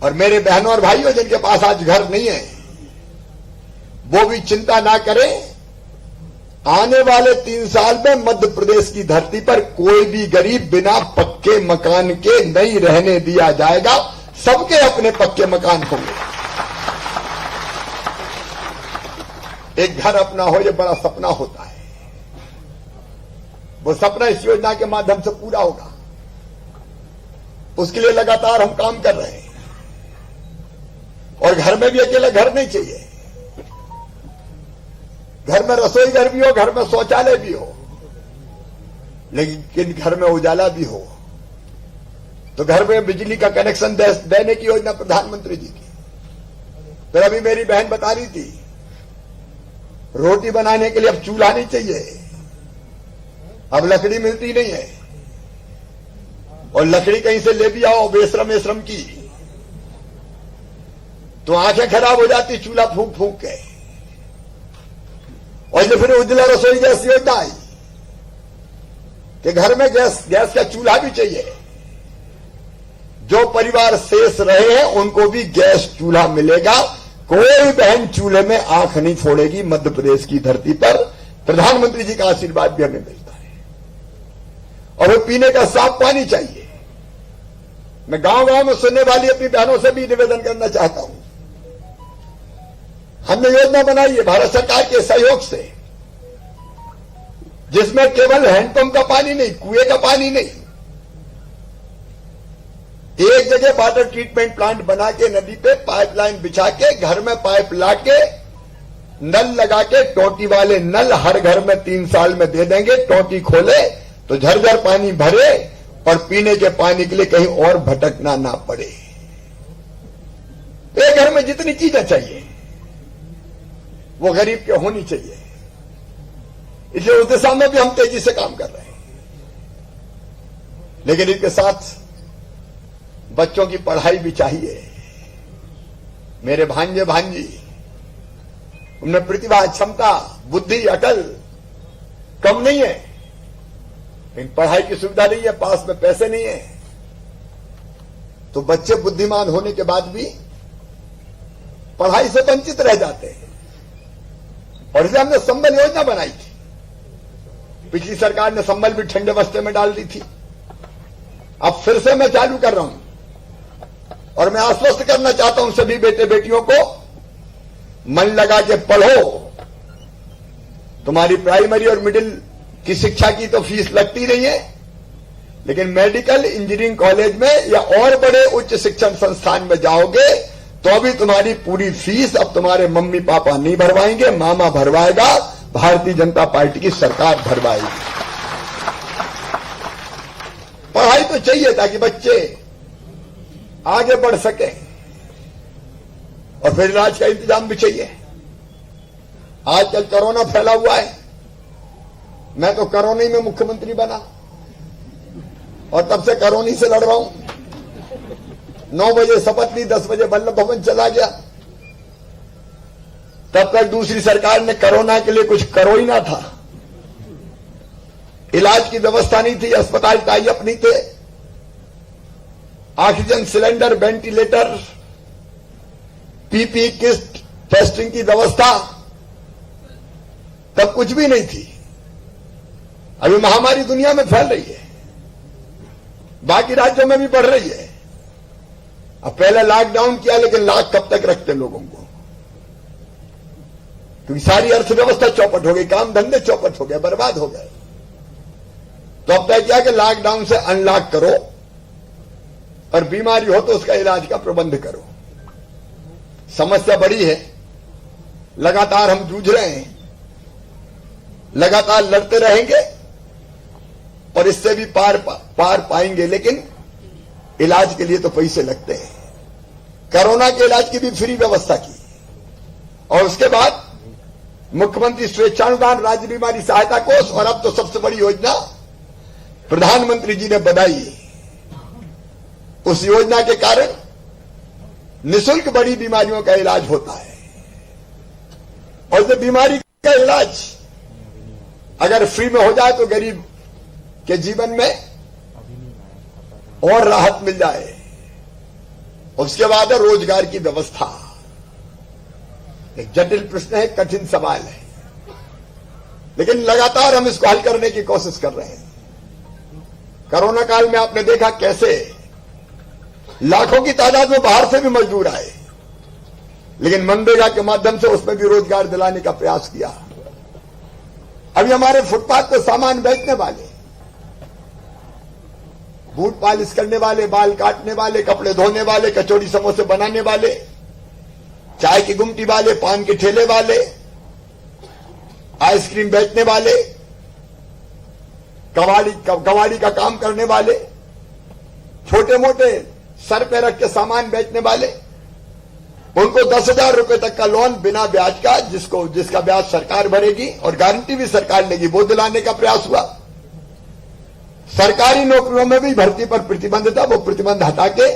और मेरे बहनों और भाइयों जिनके पास आज घर नहीं है, वो भी चिंता ना करें, आने वाले 3 साल में मध्य प्रदेश की धरती पर कोई भी गरीब बिना पक्के मकान के नहीं रहने दिया जाएगा। सबके अपने पक्के मकान होंगे। एक घर अपना हो, यह बड़ा सपना होता है। वो सपना इस योजना के माध्यम से पूरा होगा। उसके लिए लगातार हम काम कर रहे हैं। और घर में भी अकेला घर नहीं चाहिए, घर में रसोई घर भी हो, घर में शौचालय भी हो, लेकिन घर में उजाला भी हो। तो घर में बिजली का कनेक्शन देने की योजना प्रधानमंत्री जी की। फिर अभी मेरी बहन बता रही थी, रोटी बनाने के लिए अब चूल्हा नहीं चाहिए, अब लकड़ी मिलती नहीं है, और लकड़ी कहीं से ले भी आओ बेश्रम की, तो आंखें खराब हो जाती चूल्हा फूंक फूंक के। और जो फिर उज्ज्वला रसोई गैस योजना आई कि घर में गैस का चूल्हा भी चाहिए। जो परिवार शेष रहे हैं उनको भी गैस चूल्हा मिलेगा। कोई बहन चूल्हे में आंख नहीं फोड़ेगी मध्य प्रदेश की धरती पर। प्रधानमंत्री जी का आशीर्वाद भी हमें मिलता है। और वो पीने का साफ पानी चाहिए। मैं गांव में सुनने वाली अपनी बहनों से भी निवेदन करना चाहता हूं, हमने योजना बनाई है भारत सरकार के सहयोग से, जिसमें केवल हैंडपंप का पानी नहीं, कुएं का पानी नहीं, एक जगह वाटर ट्रीटमेंट प्लांट बना के नदी पे पाइपलाइन बिछा के घर में पाइप लाके नल लगा के टोटी वाले नल हर घर में 3 साल में दे देंगे। टोटी खोले तो झरझर पानी भरे और पीने के पानी के लिए कहीं और भटकना ना पड़े। एक घर में जितनी चीजें चाहिए वो गरीब के होनी चाहिए। इसलिए उस दिशा में भी हम तेजी से काम कर रहे हैं। लेकिन इसके साथ बच्चों की पढ़ाई भी चाहिए। मेरे भांजे भांजी, उनमें प्रतिभा, क्षमता, बुद्धि, अकल कम नहीं है, लेकिन पढ़ाई की सुविधा नहीं है, पास में पैसे नहीं है, तो बच्चे बुद्धिमान होने के बाद भी पढ़ाई से वंचित रह जाते हैं। और इसलिए हमने संबल योजना बनाई थी। पिछली सरकार ने संबल भी ठंडे बस्ते में डाल दी थी। अब फिर से मैं चालू कर रहा हूं और मैं आश्वस्त करना चाहता हूं सभी बेटे बेटियों को, मन लगा के पढ़ो। तुम्हारी प्राइमरी और मिडिल की शिक्षा की तो फीस लगती नहीं है, लेकिन मेडिकल, इंजीनियरिंग कॉलेज में या और बड़े उच्च शिक्षण संस्थान में जाओगे तो भी तुम्हारी पूरी फीस अब तुम्हारे मम्मी पापा नहीं भरवाएंगे, मामा भरवाएगा, भारतीय जनता पार्टी की सरकार भरवाएगी। पढ़ाई तो चाहिए ताकि बच्चे आगे बढ़ सके, और फिर इलाज का इंतजाम भी चाहिए। आजकल कोरोना फैला हुआ है, मैं तो कोरोना ही में मुख्यमंत्री बना और तब से कोरोना से लड़ रहा हूं। 9 बजे शपथ ली, 10 बजे वल्लभ भवन चला गया। तब तक दूसरी सरकार ने कोरोना के लिए कुछ करो ही ना था। इलाज की व्यवस्था नहीं थी, अस्पताल टाई अप नहीं थे, oxygen cylinder, ventilator, PP kit, testing की व्यवस्था तब कुछ भी नहीं थी। अभी महामारी दुनिया में फैल रही है, बाकी राज्यों में भी बढ़ रही है। अब पहले लॉकडाउन किया, लेकिन लॉक कब तक रखते लोगों को, क्योंकि सारी अर्थव्यवस्था चौपट हो गई, काम धंधे चौपट हो गए, बर्बाद हो गए। तो अब तय किया कि लॉकडाउन से अनलॉक करो और बीमारी हो तो उसका इलाज का प्रबंध करो। समस्या बड़ी है, लगातार हम जूझ रहे हैं, लगातार लड़ते रहेंगे और इससे भी पार पाएंगे, लेकिन इलाज के लिए तो पैसे लगते हैं। कोरोना के इलाज की भी फ्री व्यवस्था की, और उसके बाद मुख्यमंत्री स्वेच्छानुदान राज्य बीमारी सहायता कोष, और अब तो सबसे बड़ी योजना प्रधानमंत्री जी ने बनाई। उस योजना के कारण निःशुल्क बड़ी बीमारियों का इलाज होता है, और जब बीमारी का इलाज अगर फ्री में हो जाए तो गरीब के जीवन में और राहत मिल जाए। उसके बाद है रोजगार की व्यवस्था। एक जटिल प्रश्न है, कठिन सवाल है, लेकिन लगातार हम इसको हल करने की कोशिश कर रहे हैं। कोरोना काल में आपने देखा कैसे लाखों की तादाद में बाहर से भी मजदूर आए, लेकिन मनरेगा के माध्यम से उसमें भी रोजगार दिलाने का प्रयास किया। अभी हमारे फुटपाथ पर सामान बेचने वाले, बूट पॉलिश करने वाले, बाल काटने वाले, कपड़े धोने वाले, कचौड़ी समोसे बनाने वाले, चाय की गुमटी वाले, पान के ठेले वाले, आइसक्रीम बेचने वाले, कबाड़ी का काम करने वाले, छोटे मोटे सर पे रख के सामान बेचने वाले, उनको 10,000 रुपए तक का लोन बिना ब्याज का, जिसका ब्याज सरकार भरेगी और गारंटी भी सरकार लेगी, वो दिलाने का प्रयास हुआ। सरकारी नौकरियों में भी भर्ती पर प्रतिबंध था, वो प्रतिबंध हटा के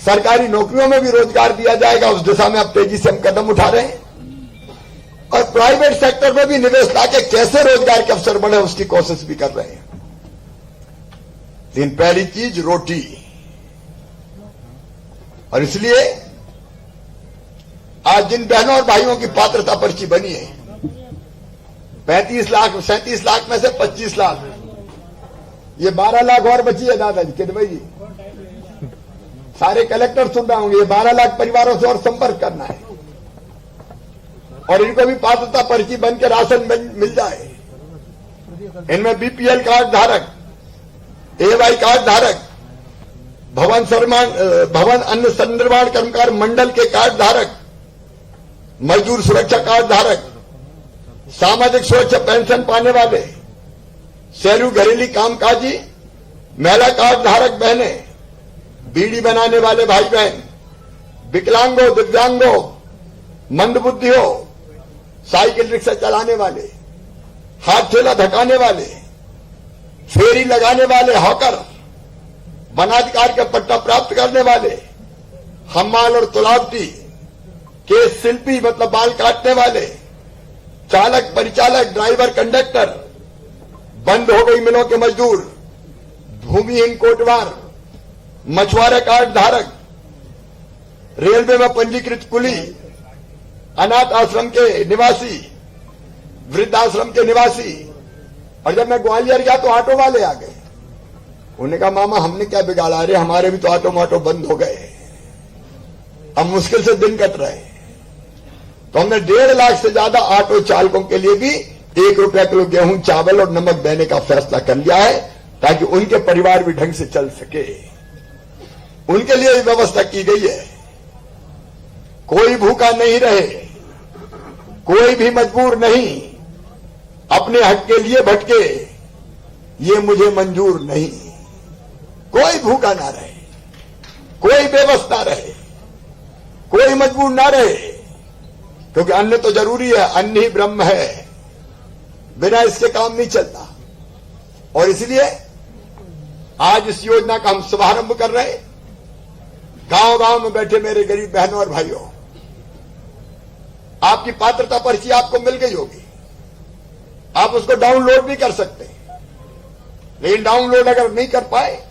सरकारी नौकरियों में भी रोजगार दिया जाएगा। उस दिशा में अब तेजी से हम कदम उठा रहे हैं, और प्राइवेट सेक्टर में भी निवेश लाके कैसे रोजगार के अवसर बढ़े उसकी कोशिश भी कर रहे हैं। लेकिन पहली चीज रोटी, और इसलिए आज जिन बहनों और भाइयों की पात्रता पर्ची बनी है, 37 लाख में से 25 लाख, ये 12 लाख और बची है दादाजी किदवई जी, सारे कलेक्टर सुन रहे होंगे। ये 12 लाख परिवारों से और संपर्क करना है, और इनको भी पात्रता पर्ची बन के राशन मिल जाए। इनमें बीपीएल कार्ड धारक, एवाई कार्ड धारक, भवन अन्न संनिर्माण कर्मकार मंडल के कार्ड धारक, मजदूर सुरक्षा कार्ड धारक, सामाजिक सुरक्षा पेंशन पाने वाले, शहरी घरेलू कामकाजी महिला कार्ड धारक बहनें, बीड़ी बनाने वाले भाई बहन, विकलांगों, दिव्यांगों, मंदबुद्धियों, साइकिल रिक्शा चलाने वाले, हाथ ठेला धकाने वाले, फेरी लगाने वाले, हॉकर, वनाधिकार का पट्टा प्राप्त करने वाले, हम्माल और तुलावटी के शिल्पी मतलब बाल काटने वाले, चालक, परिचालक, ड्राइवर, कंडक्टर, बंद हो गई मिलों के मजदूर, भूमिहीन कोटवार, मछुआरा कार्ड धारक, रेलवे में पंजीकृत कुली, अनाथ आश्रम के निवासी, वृद्धाश्रम के निवासी। और जब मैं ग्वालियर गया तो ऑटो वाले आ गए। उन्होंने कहा मामा हमने क्या बिगाड़ा, अरे हमारे भी तो ऑटो मोटो बंद हो गए, अब मुश्किल से दिन कट रहे। तो हमने 1.5 लाख से ज्यादा ऑटो चालकों के लिए भी 1 रुपया किलो गेहूं, चावल और नमक देने का फैसला कर लिया है, ताकि उनके परिवार भी ढंग से चल सके। उनके लिए व्यवस्था की गई है। कोई भूखा नहीं रहे, कोई भी मजबूर नहीं, अपने हक के लिए भटके, ये मुझे मंजूर नहीं। कोई भूखा ना रहे, कोई बेबस ना रहे, कोई मजबूर ना रहे, क्योंकि अन्न तो जरूरी है, अन्न ही ब्रह्म है, बिना इसके काम नहीं चलता। और इसलिए आज इस योजना का हम शुभारंभ कर रहे हैं। गांव गांव में बैठे मेरे गरीब बहनों और भाइयों, आपकी पात्रता पर्ची आपको मिल गई होगी, आप उसको डाउनलोड भी कर सकते हैं। लेकिन डाउनलोड अगर नहीं कर पाए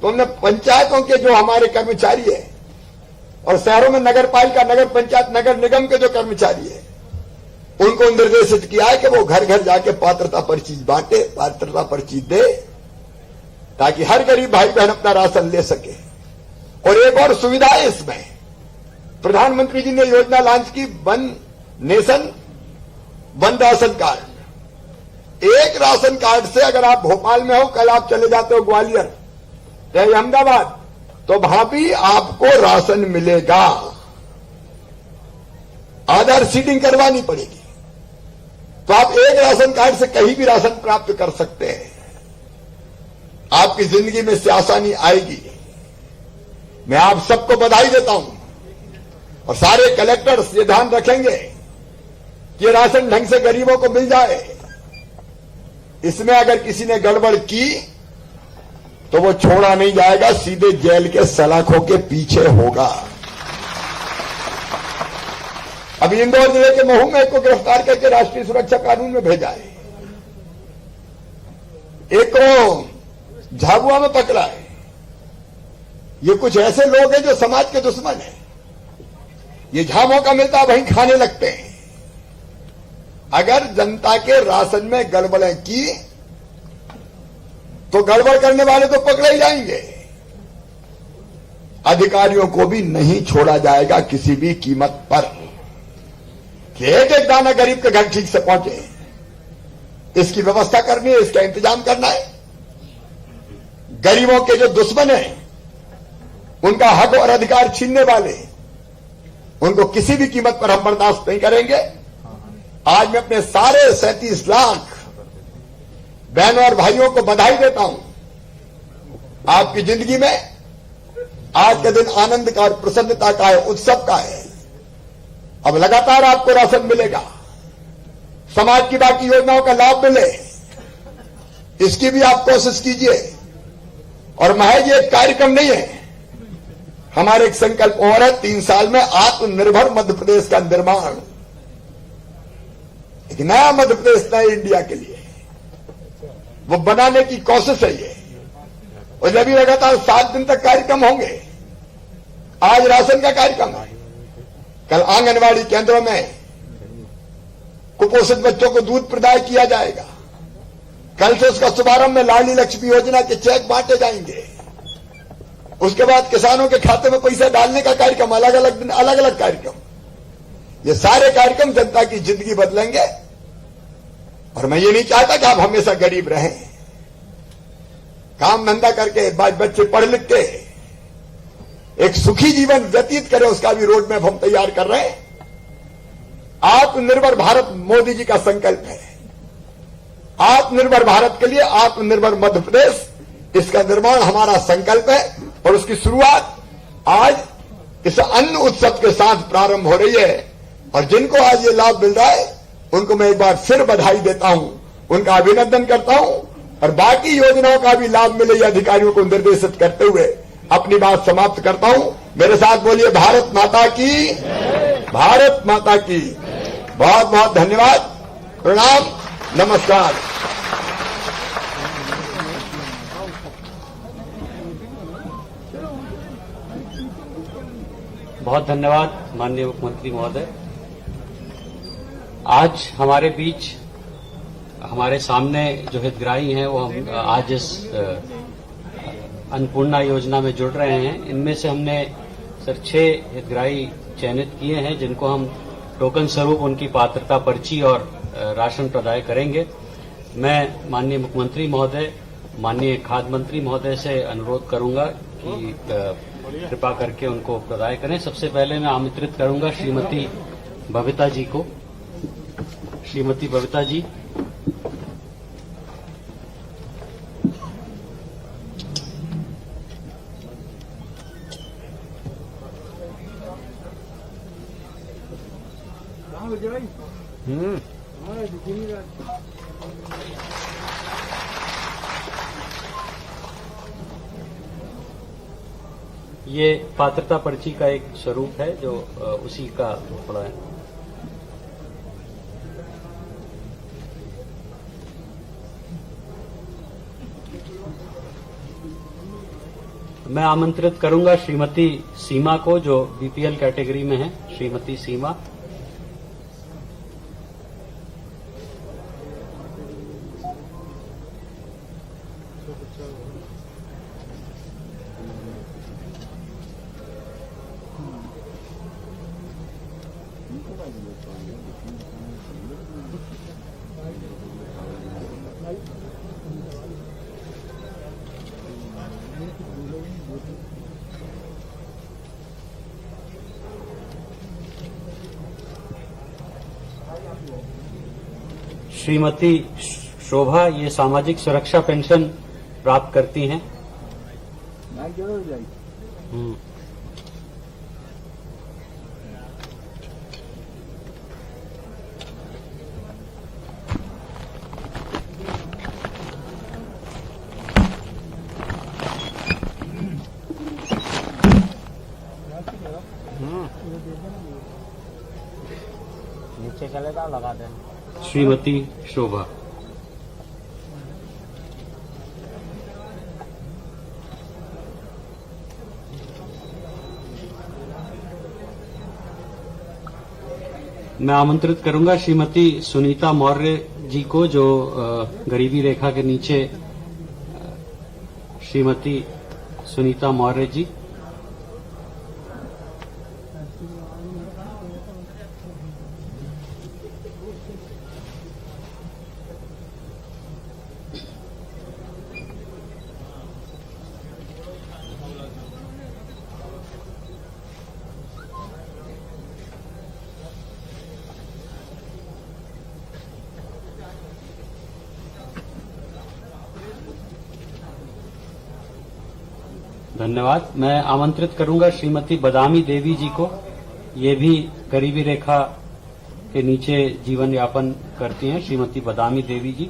तो हमने पंचायतों के जो हमारे कर्मचारी है और शहरों में नगर पालिका, नगर पंचायत, नगर निगम के जो कर्मचारी है, उनको निर्देशित किया है कि वो घर घर जाके पात्रता पर्ची बांटे, पात्रता पर्ची दे, ताकि हर गरीब भाई बहन अपना राशन ले सके। और एक और सुविधा है इसमें, प्रधानमंत्री जी ने योजना लॉन्च की, one nation one ration card. एक राशन कार्ड से अगर आप भोपाल में हो, कल आप चले जाते हो ग्वालियर या अहमदाबाद, तो वहां भी आपको राशन मिलेगा। आधार सीडिंग करवानी पड़ेगी, तो आप एक राशन कार्ड से कहीं भी राशन प्राप्त कर सकते हैं। आपकी जिंदगी में से आसानी आएगी। मैं आप सबको बधाई देता हूं, और सारे कलेक्टर्स ये ध्यान रखेंगे कि राशन ढंग से गरीबों को मिल जाए। इसमें अगर किसी ने गड़बड़ की तो वो छोड़ा नहीं जाएगा, सीधे जेल के सलाखों के पीछे होगा। अभी इंदौर जिले के महू में एक को गिरफ्तार करके राष्ट्रीय सुरक्षा कानून में भेजा है। एक को झाबुआ में पकड़ा है। ये कुछ ऐसे लोग हैं जो समाज के दुश्मन हैं। ये जहां मौका मिलता है वहीं खाने लगते हैं। अगर जनता के राशन में गड़बड़ें की तो गड़बड़ करने वाले तो पकड़े ही जाएंगे। अधिकारियों को भी नहीं छोड़ा जाएगा किसी भी कीमत पर, कि एक एक दाना गरीब के घर ठीक से पहुंचे। इसकी व्यवस्था करनी है, इसका इंतजाम करना है। गरीबों के जो दुश्मन हैं, उनका हक और अधिकार छीनने वाले, उनको किसी भी कीमत पर हम बर्दाश्त नहीं करेंगे। आज मैं अपने सारे 37 लाख बहनों और भाइयों को बधाई देता हूं। आपकी जिंदगी में आज का दिन आनंद का और प्रसन्नता का है, उत्सव का है। अब लगातार आपको राशन मिलेगा, समाज की बाकी योजनाओं का लाभ मिले, इसकी भी आप कोशिश कीजिए। और महज ये एक कार्यक्रम नहीं है, हमारे एक संकल्प और है, 3 साल में आत्मनिर्भर मध्य प्रदेश का निर्माण, एक नया मध्य प्रदेश, नए इंडिया के लिए वो बनाने की कोशिश है ये। और जब भी लगातार 7 दिन तक कार्यक्रम होंगे। आज राशन का कार्यक्रम है, कल आंगनवाड़ी केंद्रों में कुपोषित बच्चों को दूध प्रदाय किया जाएगा। कल से उसका शुभारंभ में लाडली लक्ष्मी योजना के चेक बांटे जाएंगे। उसके बाद किसानों के खाते में पैसा डालने का कार्यक्रम, अलग अलग दिन अलग अलग कार्यक्रम। ये सारे कार्यक्रम जनता की जिंदगी बदलेंगे। और मैं ये नहीं चाहता कि आप हमेशा गरीब रहें। काम धंधा करके बच्चे पढ़ लिख के एक सुखी जीवन व्यतीत करें, उसका भी रोड मैप हम तैयार कर रहे हैं। आत्मनिर्भर भारत मोदी जी का संकल्प है। आत्मनिर्भर भारत के लिए आत्मनिर्भर मध्य प्रदेश, इसका निर्माण हमारा संकल्प है। और उसकी शुरुआत आज इस अन्न उत्सव के साथ प्रारंभ हो रही है। और जिनको आज ये लाभ मिल रहा है, उनको मैं एक बार फिर बधाई देता हूं, उनका अभिनंदन करता हूं। और बाकी योजनाओं का भी लाभ मिले, ये अधिकारियों को निर्देशित करते हुए अपनी बात समाप्त करता हूं। मेरे साथ बोलिए भारत माता की, भारत माता की। बहुत बहुत धन्यवाद, प्रणाम, नमस्कार। बहुत धन्यवाद माननीय मुख्यमंत्री महोदय। आज हमारे बीच, हमारे सामने जो हितग्राही हैं वो हम आज इस अन्नपूर्णा योजना में जुड़ रहे हैं। इनमें से हमने सर 6 हितग्राही चयनित किए हैं जिनको हम टोकन स्वरूप उनकी पात्रता पर्ची और राशन प्रदाय करेंगे। मैं माननीय मुख्यमंत्री महोदय, माननीय खाद्य मंत्री महोदय से अनुरोध करूंगा कि कृपा करके उनको प्रदाय करें। सबसे पहले मैं आमंत्रित करूंगा श्रीमती बबीता जी को। श्रीमती बबीता जी। ये पात्रता पर्ची का एक स्वरूप है जो उसी का थोड़ा है। मैं आमंत्रित करूंगा श्रीमती सीमा को जो बीपीएल कैटेगरी में है। श्रीमती सीमा। श्रीमती शोभा, ये सामाजिक सुरक्षा पेंशन प्राप्त करती हैं। नीचे चलेगा, लगा देना। श्रीमती शोभा। मैं आमंत्रित करूंगा श्रीमती सुनीता मौर्य जी को जो गरीबी रेखा के नीचे। श्रीमती सुनीता मौर्य जी। धन्यवाद। मैं आमंत्रित करूंगा श्रीमती बदामी देवी जी को। ये भी गरीबी रेखा के नीचे जीवन यापन करती हैं। श्रीमती बदामी देवी जी।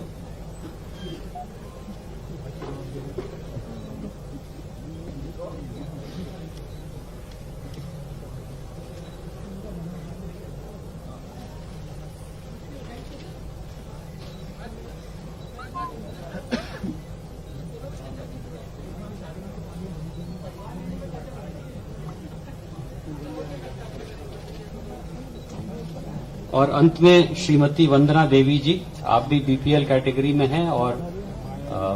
और अंत में श्रीमती वंदना देवी जी, आप भी बीपीएल कैटेगरी में हैं और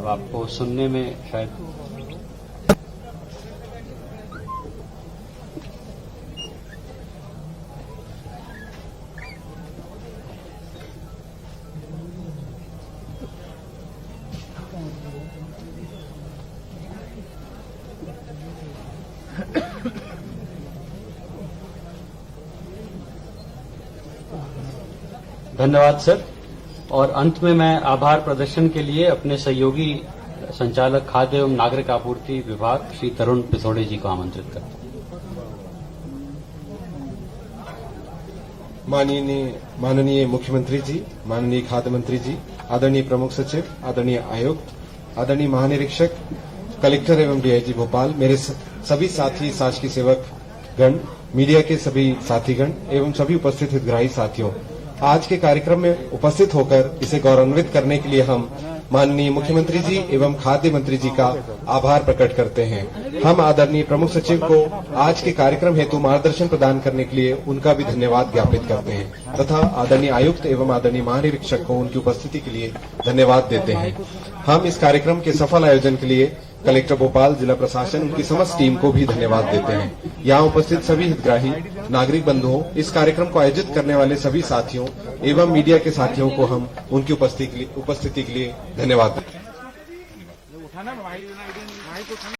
आपको सुनने में शायद धन्यवाद सर। और अंत में मैं आभार प्रदर्शन के लिए अपने सहयोगी संचालक खाद्य एवं नागरिक आपूर्ति विभाग श्री तरुण पिथोड़े जी को आमंत्रित करता हूं। माननीय मुख्यमंत्री जी, माननीय खाद्य मंत्री जी, आदरणीय प्रमुख सचिव, आदरणीय आयुक्त, आदरणीय महानिरीक्षक, कलेक्टर एवं डीआईजी भोपाल, मेरे सभी साथी, शासकीय सेवक गण, मीडिया के सभी साथीगण एवं सभी उपस्थित हितग्राही साथियों, आज के कार्यक्रम में उपस्थित होकर इसे गौरवान्वित करने के लिए हम माननीय मुख्यमंत्री जी एवं खाद्य मंत्री जी का आभार प्रकट करते हैं। हम आदरणीय प्रमुख सचिव को आज के कार्यक्रम हेतु मार्गदर्शन प्रदान करने के लिए उनका भी धन्यवाद ज्ञापित करते हैं तथा आदरणीय आयुक्त एवं आदरणीय महानिरीक्षक को उनकी उपस्थिति के लिए धन्यवाद देते हैं। हम इस कार्यक्रम के सफल आयोजन के लिए कलेक्टर भोपाल, जिला प्रशासन, उनकी समस्त टीम को भी धन्यवाद देते हैं। यहाँ उपस्थित सभी हितग्राही नागरिक बंधुओं, इस कार्यक्रम को आयोजित करने वाले सभी साथियों एवं मीडिया के साथियों को हम उनकी उपस्थिति के लिए धन्यवाद देते हैं।